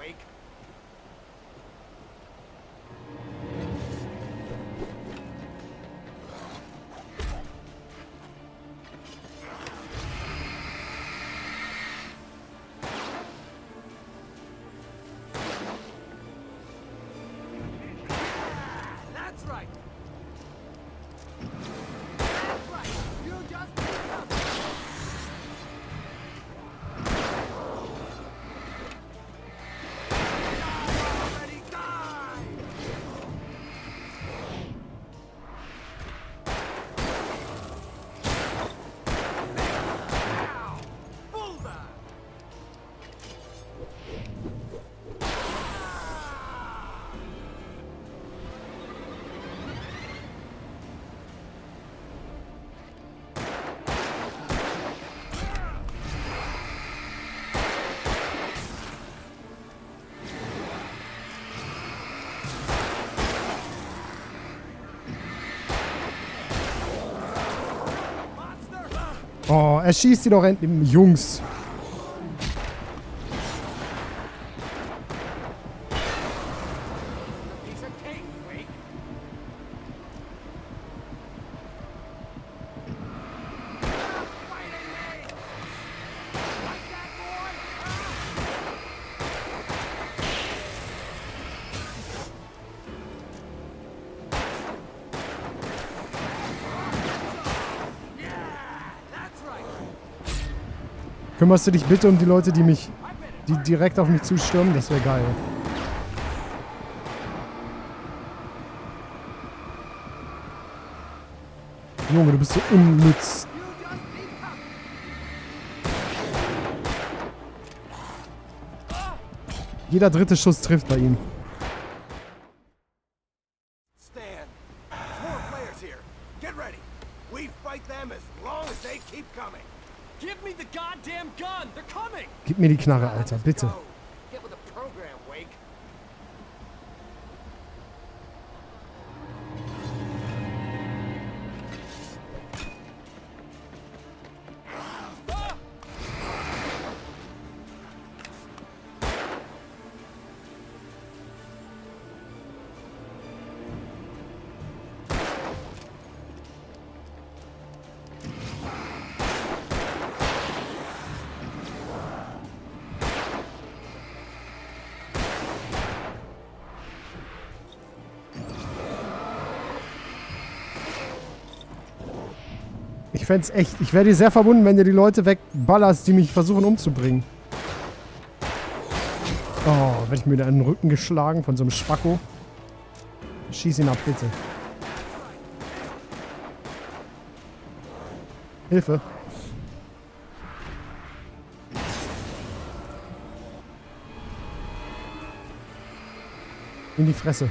Oh, erschießt die doch endlich, Jungs. Kümmerst du dich bitte um die Leute, die direkt auf mich zustürmen? Das wäre geil. Junge, du bist so unnütz. Jeder dritte Schuss trifft bei ihm. Gib mir die Knarre, Alter, bitte. Ich fänd's echt. Ich wäre dir sehr verbunden, wenn du die Leute wegballerst, die mich versuchen umzubringen. Oh, werde ich mir da in den Rücken geschlagen von so einem Spacko. Schieß ihn ab, bitte. Hilfe. In die Fresse.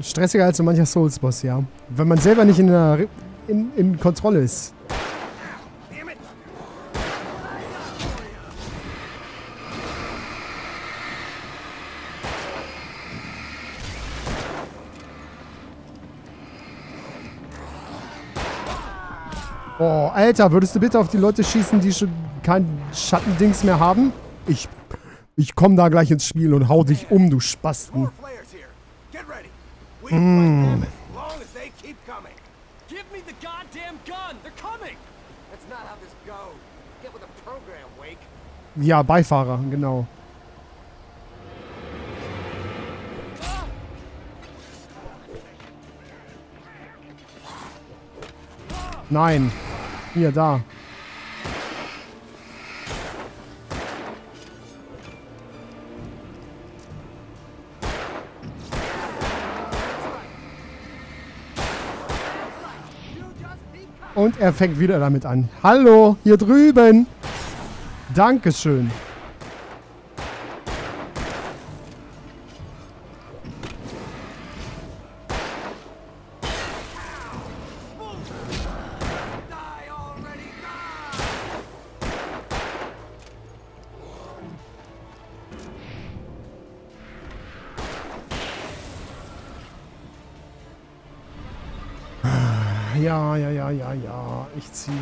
Stressiger als so mancher Souls-Boss, ja. Wenn man selber nicht in Kontrolle ist. Oh, Alter, würdest du bitte auf die Leute schießen, die schon kein Schattendings mehr haben? Ich komm da gleich ins Spiel und hau dich um, du Spasten. Ja, Beifahrer, genau. Nein. Hier, da. Und er fängt wieder damit an. Hallo, hier drüben. Dankeschön. Ja, ich ziehe.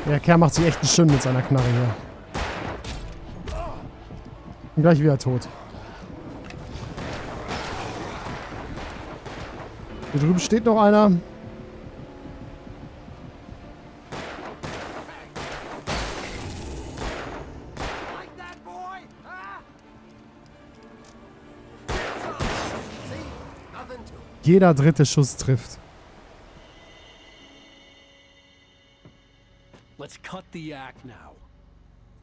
Der Kerl macht sich echt einen Schön mit seiner Knarre hier. Und gleich wieder tot. Hier drüben steht noch einer. Jeder dritte Schuss trifft. Let's cut the act now.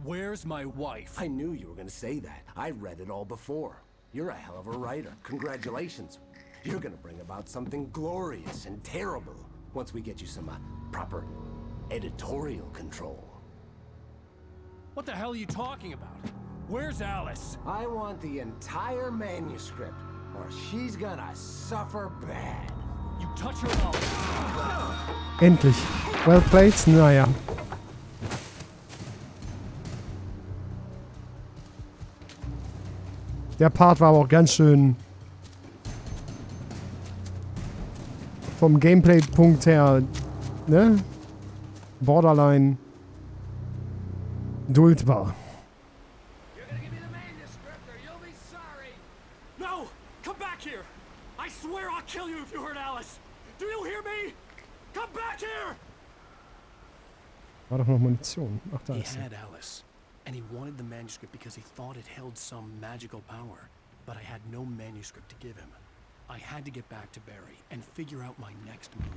Where's my wife? I knew you were gonna say that. I read it all before. You're a hell of a writer. Congratulations. You're gonna bring about something glorious and terrible once we get you some proper editorial control. What the hell are you talking about? Where's Alice? I want the entire manuscript, or she's gonna suffer bad. You touch her mouth. Endlich. Well played. Naja. Der Part war aber auch ganz schön vom Gameplay-Punkt her, ne? Borderline duldbar. No! Come back here! I swear I'll kill you if you hurt Alice! Do you hear me? Come back here! War doch noch Munition. Ach, da He ist sie. had Alice, and he wanted the manuscript because he thought it held some magical power. But I had no manuscript to give him. I had to get back to Barry and figure out my next move.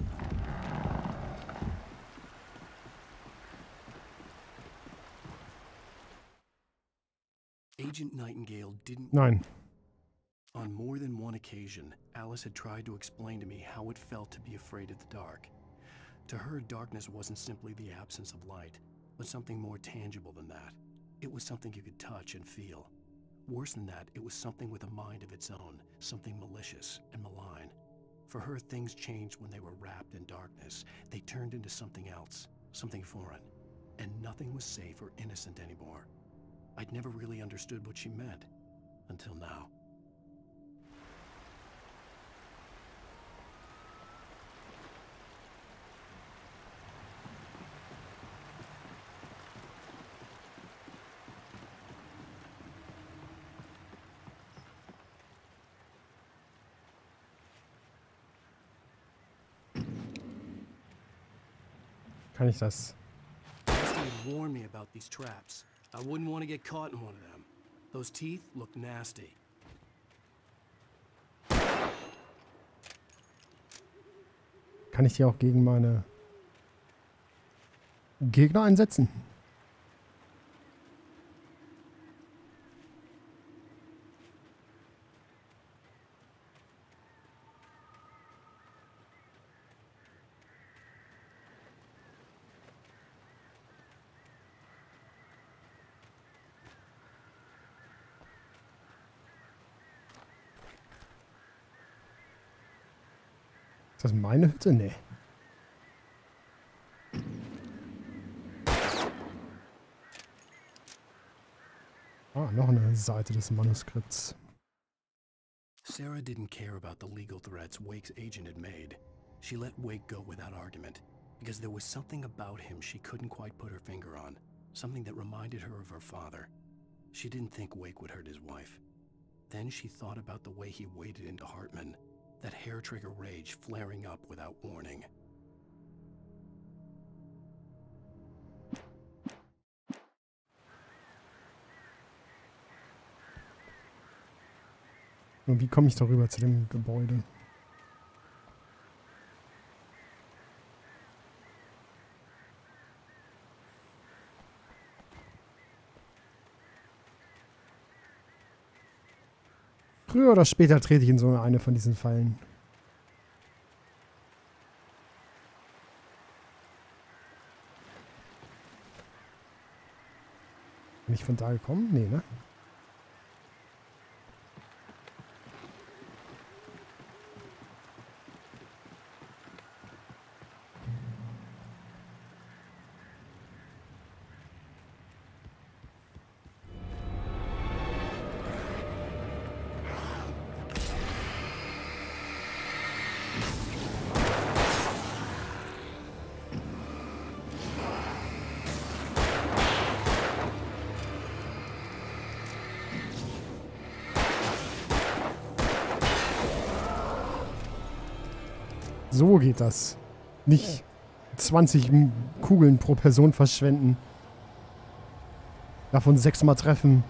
Agent Nightingale didn't... Nein. On more than one occasion, Alice had tried to explain to me how it felt to be afraid of the dark. To her, darkness wasn't simply the absence of light, but something more tangible than that. It was something you could touch and feel. Worse than that, it was something with a mind of its own, something malicious and malign. For her, things changed when they were wrapped in darkness. They turned into something else, something foreign, and nothing was safe or innocent anymore. I'd never really understood what she meant, until now. Kann ich das? Rusty had warned me about these traps. I wouldn't want to get caught in one of them. Those teeth look nasty. Kann ich die auch gegen meine Gegner einsetzen? Ist das meine Hütte? Nee. Ah, noch eine Seite des Manuskripts. Sarah didn't care about the legal threats Wake's agent had made. She let Wake go without argument, because there was something about him she couldn't quite put her finger on, something that reminded her of her father. She didn't think Wake would hurt his wife. Then she thought about the way he waded into Hartman, that hair-trigger rage flaring up without warning. Und wie komme ich darüber zu dem Gebäude? Früher oder später trete ich in so eine von diesen Fallen. Bin ich von da gekommen? Nee, ne? So geht das. Nicht 20 Kugeln pro Person verschwenden. Davon 6-mal treffen.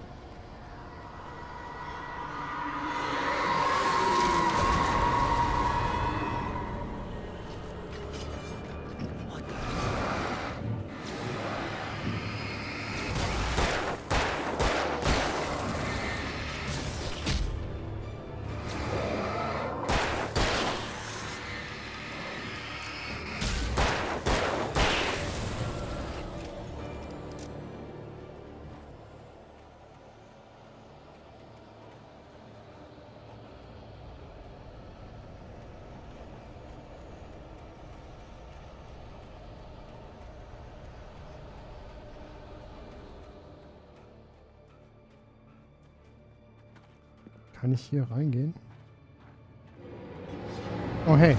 Kann ich hier reingehen? Oh, hey.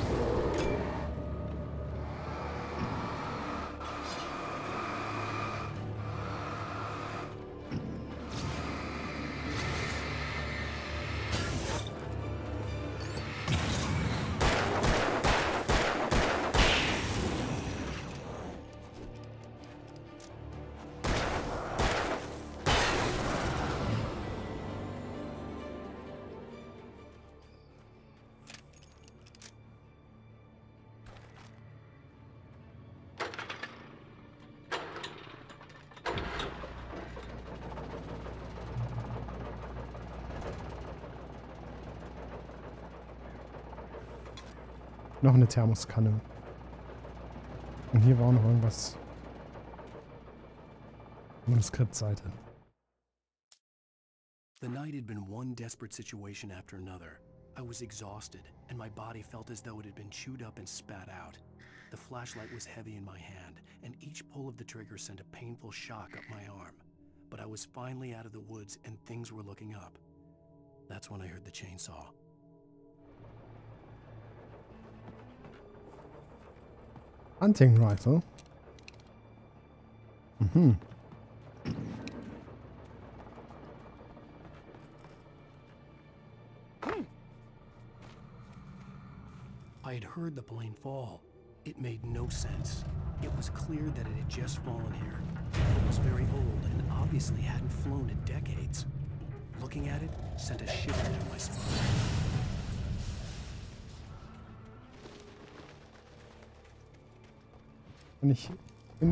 Noch eine Thermoskanne. Und hier war noch irgendwas. Manuskriptseite. The night had been one desperate situation after another. I was exhausted, and my body felt as though it had been chewed up and spat out. The flashlight was heavy in my hand, and each pull of the trigger sent a painful shock up my arm. But I was finally out of the woods, and things were looking up. That's when I heard the chainsaw. Hunting rifle. Mhm. I had heard the plane fall. It made no sense. It was clear that it had just fallen here. It was very old and obviously hadn't flown in decades. Looking at it sent a shiver down my spine. Bin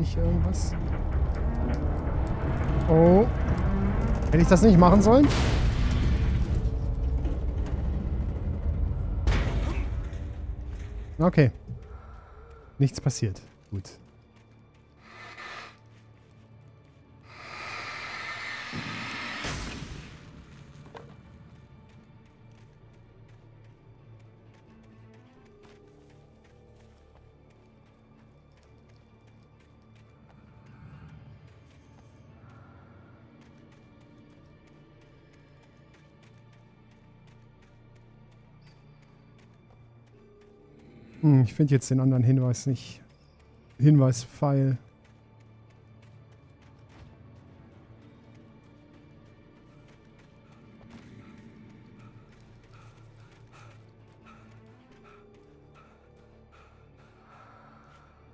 ich irgendwas? Oh. Hätte ich das nicht machen sollen? Okay. Nichts passiert. Gut. Ich finde jetzt den anderen Hinweis nicht. Hinweis-Pfeil.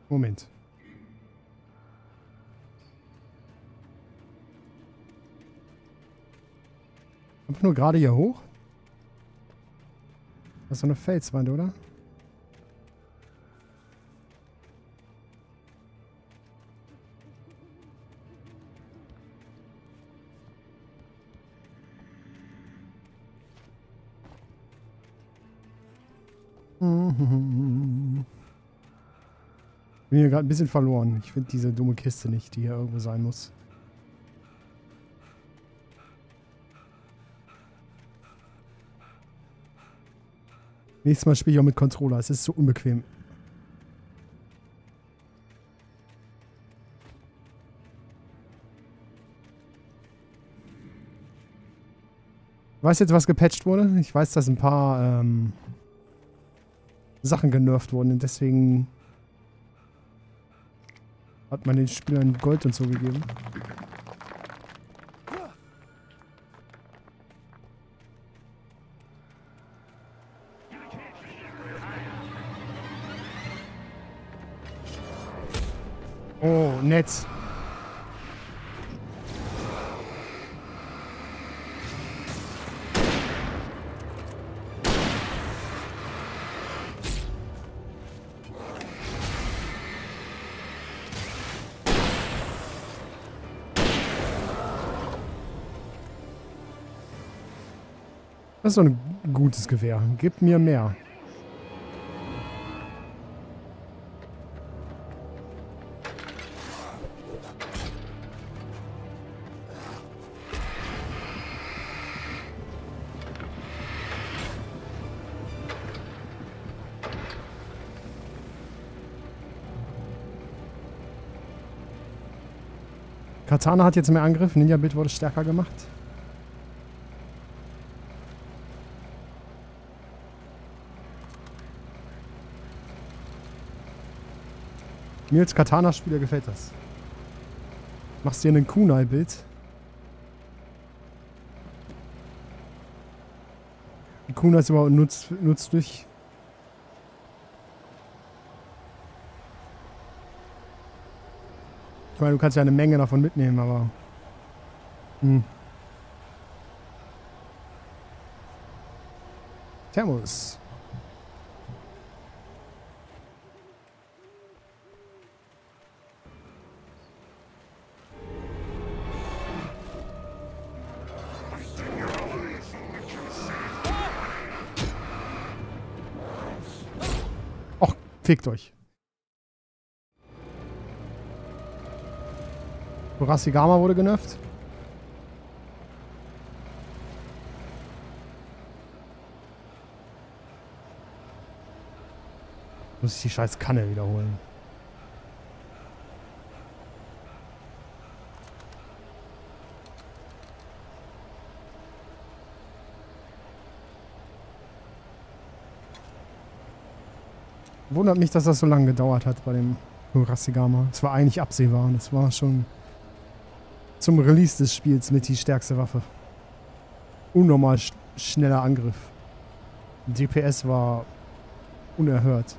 Moment. Einfach nur gerade hier hoch? Das ist so eine Felswand, oder? Ich bin hier gerade ein bisschen verloren. Ich finde diese dumme Kiste nicht, die hier irgendwo sein muss. Nächstes Mal spiele ich auch mit Controller. Es ist so unbequem. Ich weiß jetzt, was gepatcht wurde. Ich weiß, dass ein paar Sachen genervt wurden. Und deswegen hat man den Spielern Gold und so gegeben. Oh, nett. Das ist so ein gutes Gewehr. Gib mir mehr. Katana hat jetzt mehr Angriff. Ninja-Bild wurde stärker gemacht. Mir als Katana-Spieler gefällt das. Machst dir ein Kunai-Bild. Die Kunai ist überhaupt nützlich. Ich meine, du kannst ja eine Menge davon mitnehmen, aber... Thermos. Fickt euch. Kurashigama wurde genervt. Muss ich die scheiß Kanne wiederholen. Wundert mich, dass das so lange gedauert hat bei dem Kurashigama. Es war eigentlich absehbar. Das war schon zum Release des Spiels mit die stärkste Waffe. Unnormal schneller Angriff. DPS war unerhört.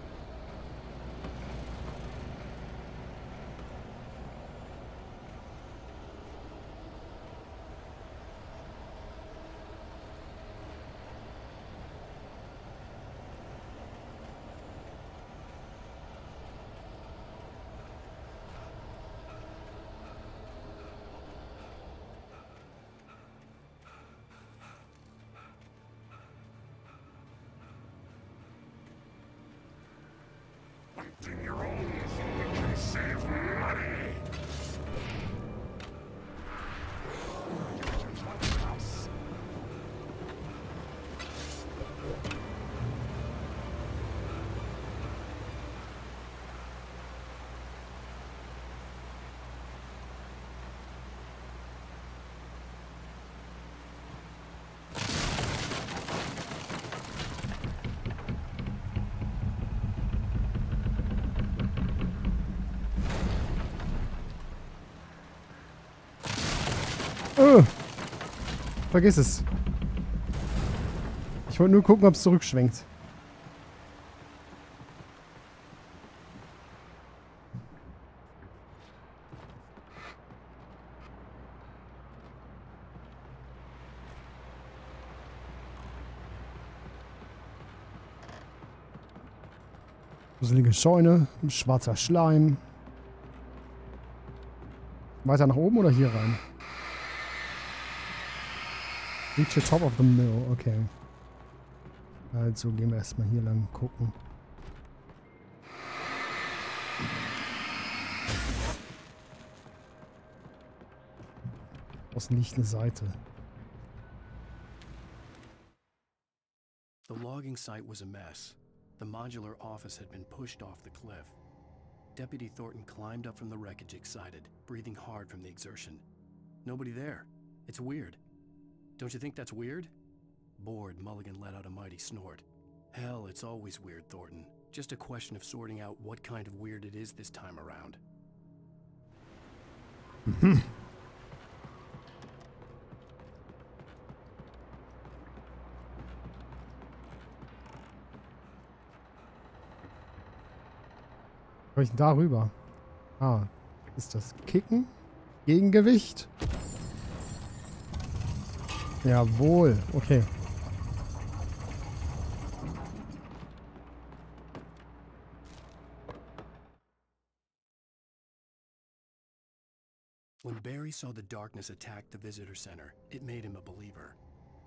Vergiss es. Ich wollte nur gucken, ob es zurückschwenkt. Gruselige Scheune, schwarzer Schleim. Weiter nach oben oder hier rein? Reach the top of the mill, okay. Also gehen wir erstmal hier lang gucken. Außen liegt eine Seite. The logging site was a mess. The modular office had been pushed off the cliff. Deputy Thornton climbed up from the wreckage excited, breathing hard from the exertion. Nobody there. It's weird. Don't you think that's weird? Bored, Mulligan let out a mighty snort. Hell, it's always weird, Thornton. Just a question of sorting out what kind of weird it is this time around. Soll ich denn da rüber? Ah, ist das Kicken? Gegengewicht? Jawohl, okay. When Barry saw the darkness attack the visitor center, it made him a believer.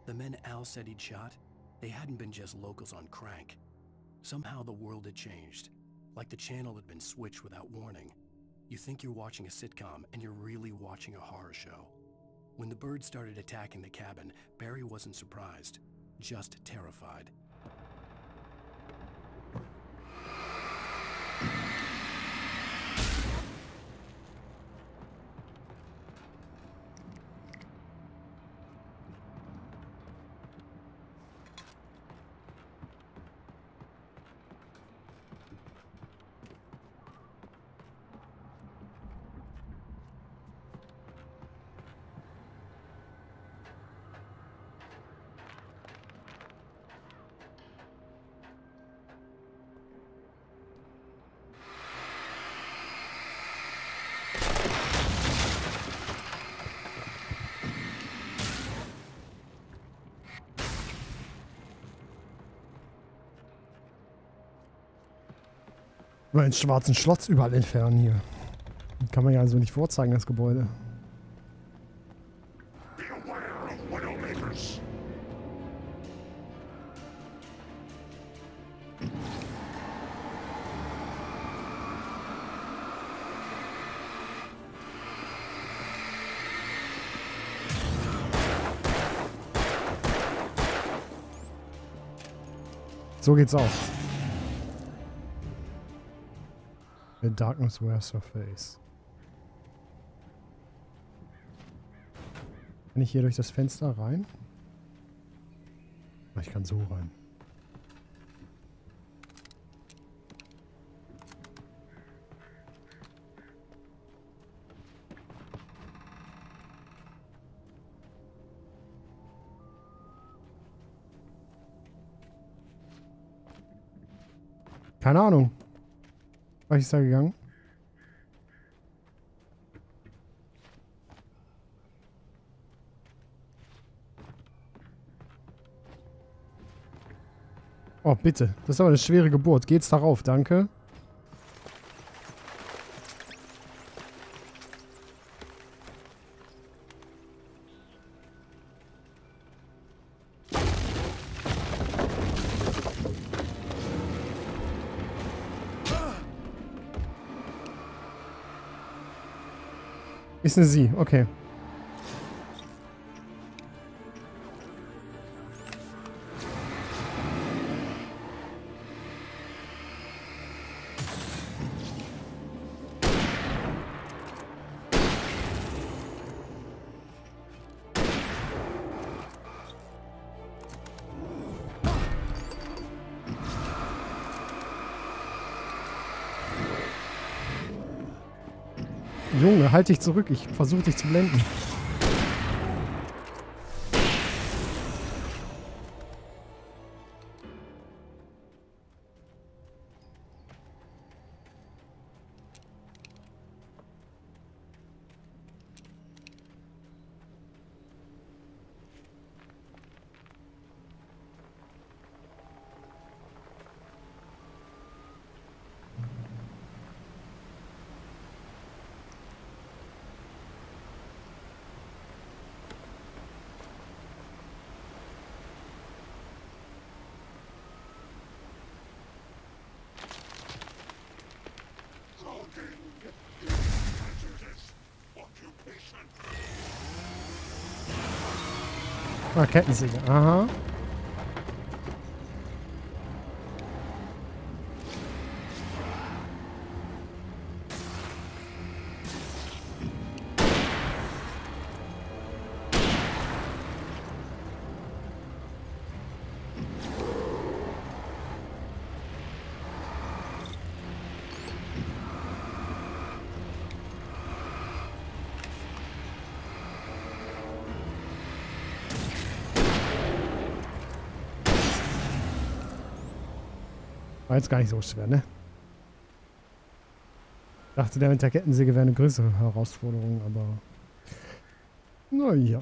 The men Al said he'd shot, they hadn't been just locals on crank. Somehow the world had changed, like the channel had been switched without warning. You think you're watching a sitcom, and you're really watching a horror show. When the birds started attacking the cabin, Barry wasn't surprised, just terrified. Oder einen schwarzen Schlotz überall entfernen hier. Kann man ja also nicht vorzeigen, das Gebäude. So geht's auch. The darkness wears her face. Kann ich hier durch das Fenster rein? Ich kann so rein. Keine Ahnung. Was ist da gegangen? Oh, bitte. Das ist aber eine schwere Geburt. Geht's darauf, danke. Ist eine Sie, okay. Junge, halt dich zurück. Ich versuche dich zu blenden. Ah, Kettensäge. Aha. War jetzt gar nicht so schwer, ne? Ich dachte, der mit der Kettensäge wäre eine größere Herausforderung, aber... Naja.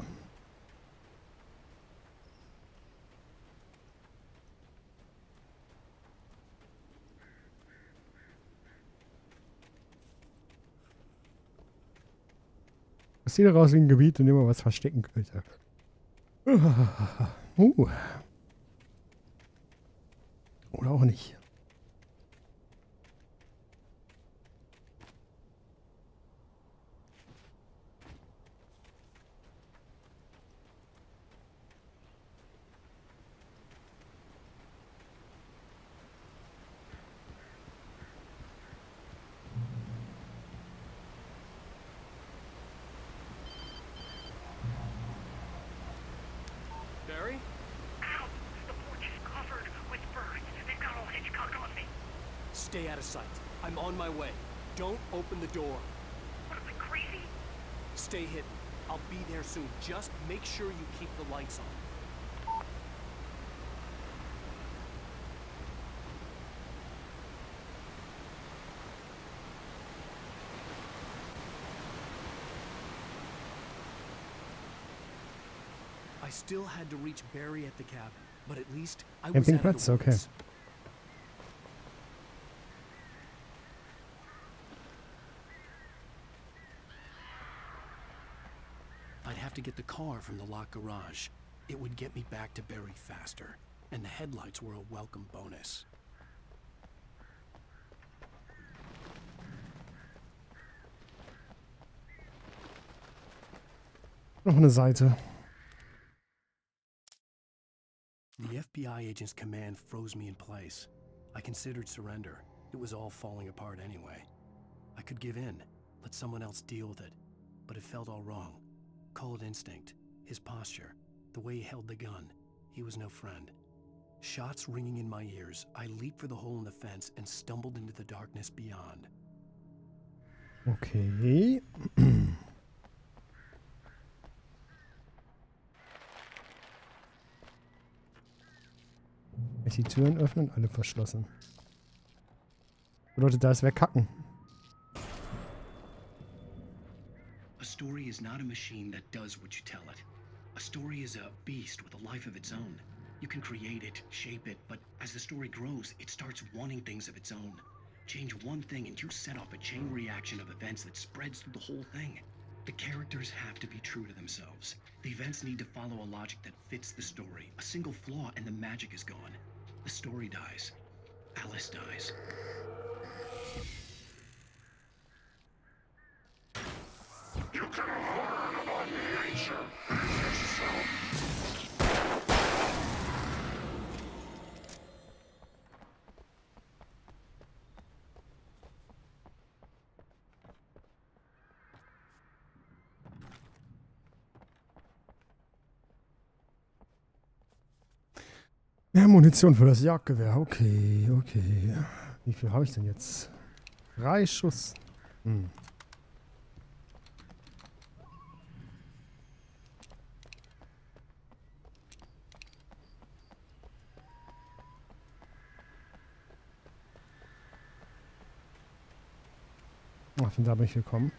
Das sieht raus wie ein Gebiet, in dem man was verstecken könnte. Oder auch nicht. Barry? Ow! The porch is covered with birds. They've got old Hitchcock on me. Stay out of sight. I'm on my way. Don't open the door. What am I, crazy? Stay hidden. I'll be there soon. Just make sure you keep the lights on. I still had to reach Barry at the cabin, but at least I was out of the woods. Okay. I'd have to get the car from the locked garage. It would get me back to Barry faster, and the headlights were a welcome bonus. Noch eine Seite. The FBI agent's command froze me in place. I considered surrender. It was all falling apart anyway. I could give in, let someone else deal with it, but it felt all wrong. Call it instinct, his posture, the way he held the gun. He was no friend. Shots ringing in my ears, I leaped for the hole in the fence and stumbled into the darkness beyond. Okay. Ich die Türen öffnen, alle verschlossen. Bedeutet, da ist wer kacken. A story is not a machine that does what you tell it. A story is a beast with a life of its own. You can create it, shape it, but as the story grows, it starts wanting things of its own. Change one thing and you set off a chain reaction of events that spreads through the whole thing. The characters have to be true to themselves. The events need to follow a logic that fits the story. A single flaw and the magic is gone. The story dies. Alice dies. You can learn about nature in yourself. Mehr Munition für das Jagdgewehr. Okay, okay. Wie viel habe ich denn jetzt? 3 Schuss. Von da bin ich gekommen.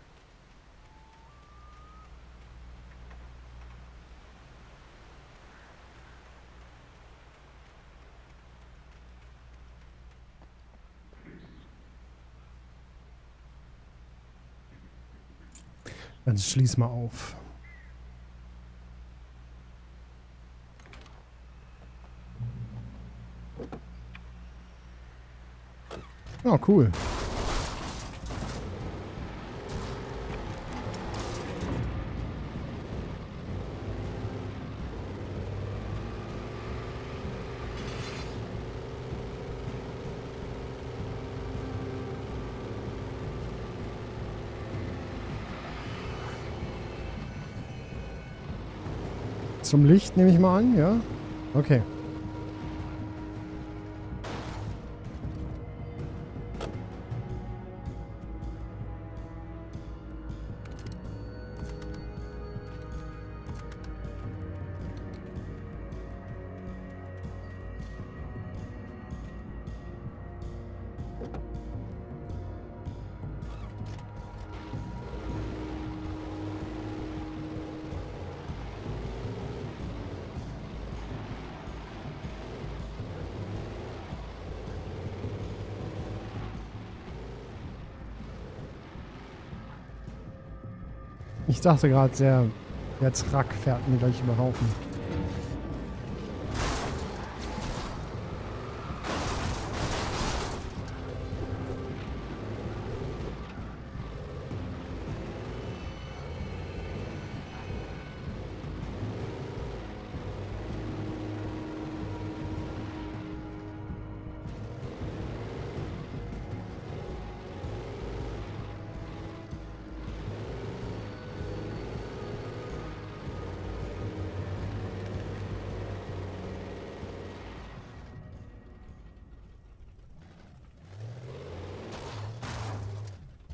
Dann schließ mal auf. Oh, cool. Zum Licht nehme ich mal an, ja? Okay. Ich dachte gerade, der Truck fährt mir gleich über den Haufen.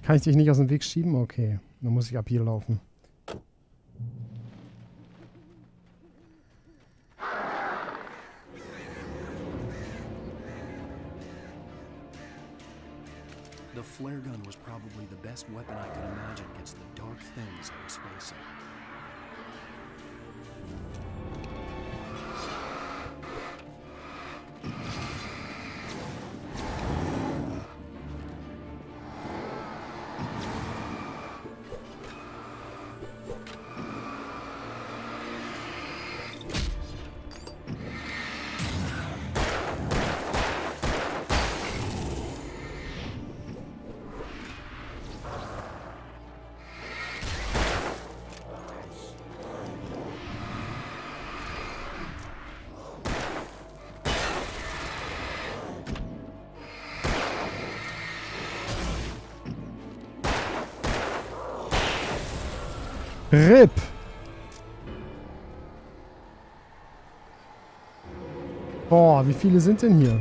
Kann ich dich nicht aus dem Weg schieben? Okay, dann muss ich ab hier laufen. The flare gun was probably the best weapon I could imagine against the dark things I was facing. RIP! Boah, wie viele sind denn hier?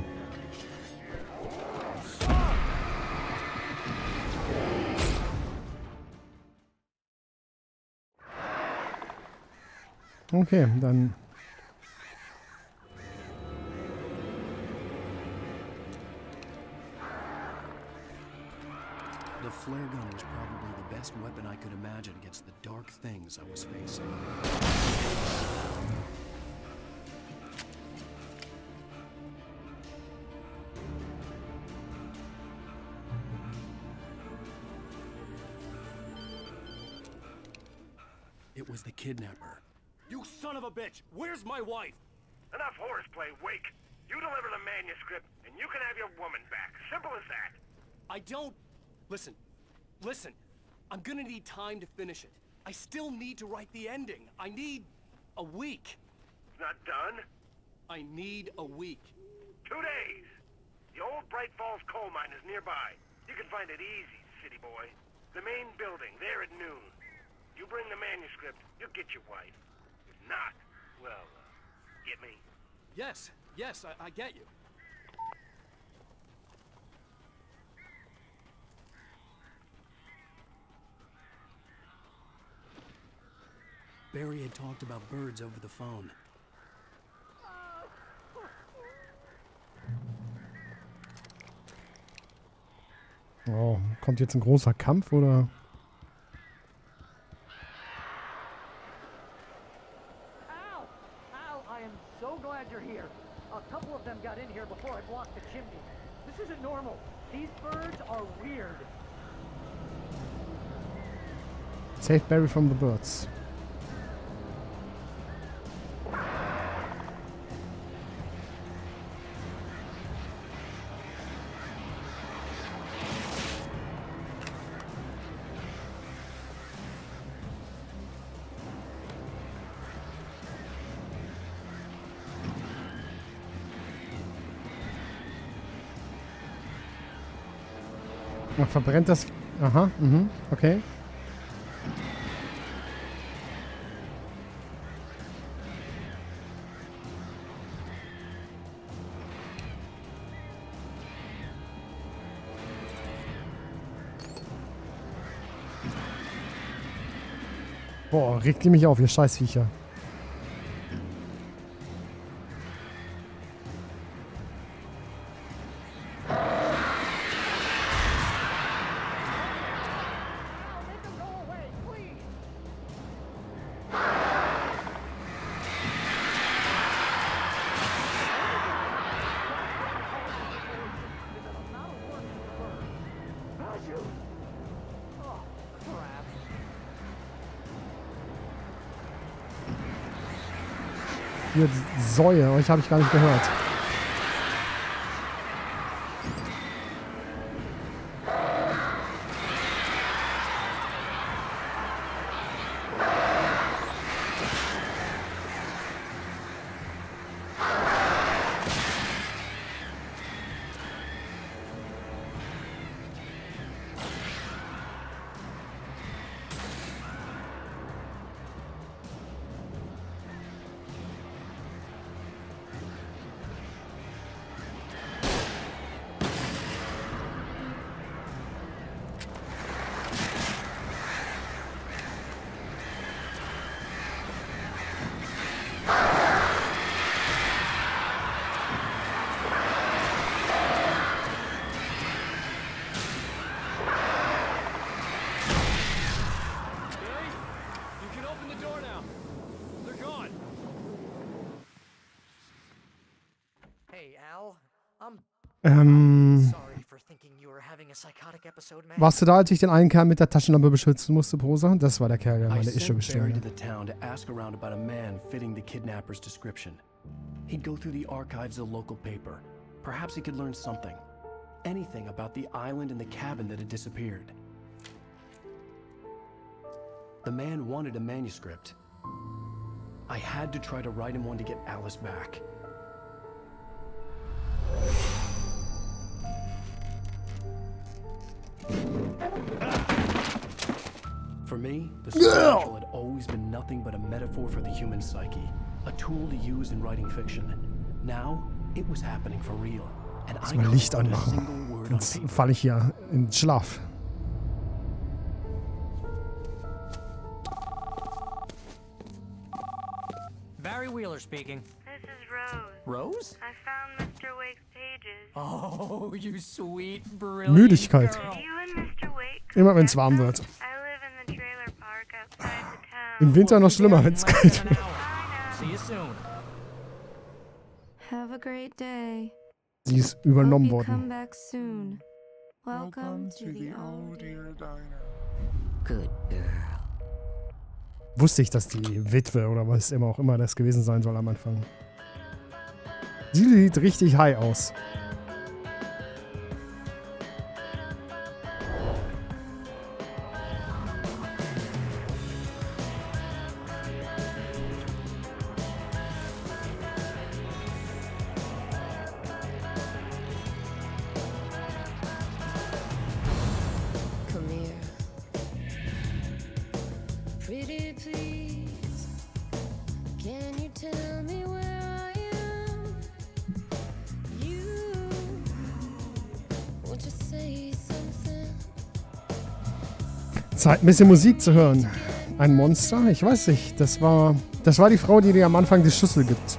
Okay, dann... The flare gun was probably the best weapon I could imagine against the dark things I was facing. It was the kidnapper. You son of a bitch! Where's my wife? Enough horseplay, Wake. You deliver the manuscript, and you can have your woman back. Simple as that. I don't... Listen. Listen. I'm gonna need time to finish it. I still need to write the ending. I need... a week. It's not done? I need a week. 2 days. The old Bright Falls coal mine is nearby. You can find it easy, city boy. The main building, there at noon. You bring the manuscript, you'll get your wife. If not, well, get me? Yes, yes, I get you. Barry had talked about birds over the phone. Oh, kommt jetzt ein großer Kampf, oder? I am so glad you're here. A couple of them got in here before I blocked the chimney. This isn't normal. These birds are weird. Save Barry from the birds. Verbrennt das... Aha, okay. Boah, regt die mich auf, ihr Scheißviecher. Ihr Säue, euch habe ich gar nicht gehört. Warst du da, als ich den einen Kerl mit der Taschenlampe beschützen musste, Prosa? Das war der Kerl, der meine Ische gestohlen hat. I sent Barry to the town to ask around about a man fitting the kidnapper's description. He'd go through the archives of the local paper. Perhaps he could learn something. Anything about the island and the cabin that had disappeared. The man wanted a manuscript. I had to try to write him one to get Alice back. For For me, the supernatural had always been nothing but a metaphor for the human psyche, a tool to use in writing fiction. Now, it was happening for real. And I Mal Licht anmachen. Sonst falle ich hier in Schlaf. Barry Wheeler speaking. This is Rose. Rose? I found Mr. Wake's pages. Oh, you sweet, brilliant Müdigkeit. You and Mr. Wake. Immer wenn es warm wird. I live in the trailer park outside the town. Im Winter noch schlimmer, wenn es kalt wird. See you soon. Have a great day. Sie ist übernommen Hope you come worden. back soon. Welcome to the old dear diner. Good girl. Wusste ich, dass die Witwe oder was immer auch immer das gewesen sein soll am Anfang. Sie sieht richtig high aus. Come here. Pretty please, can you tell me where I am? You want to say something? Zeit, ein bisschen Musik zu hören. Ein Monster? Ich weiß nicht. Das war die Frau, die dir am Anfang die Schlüssel gibt.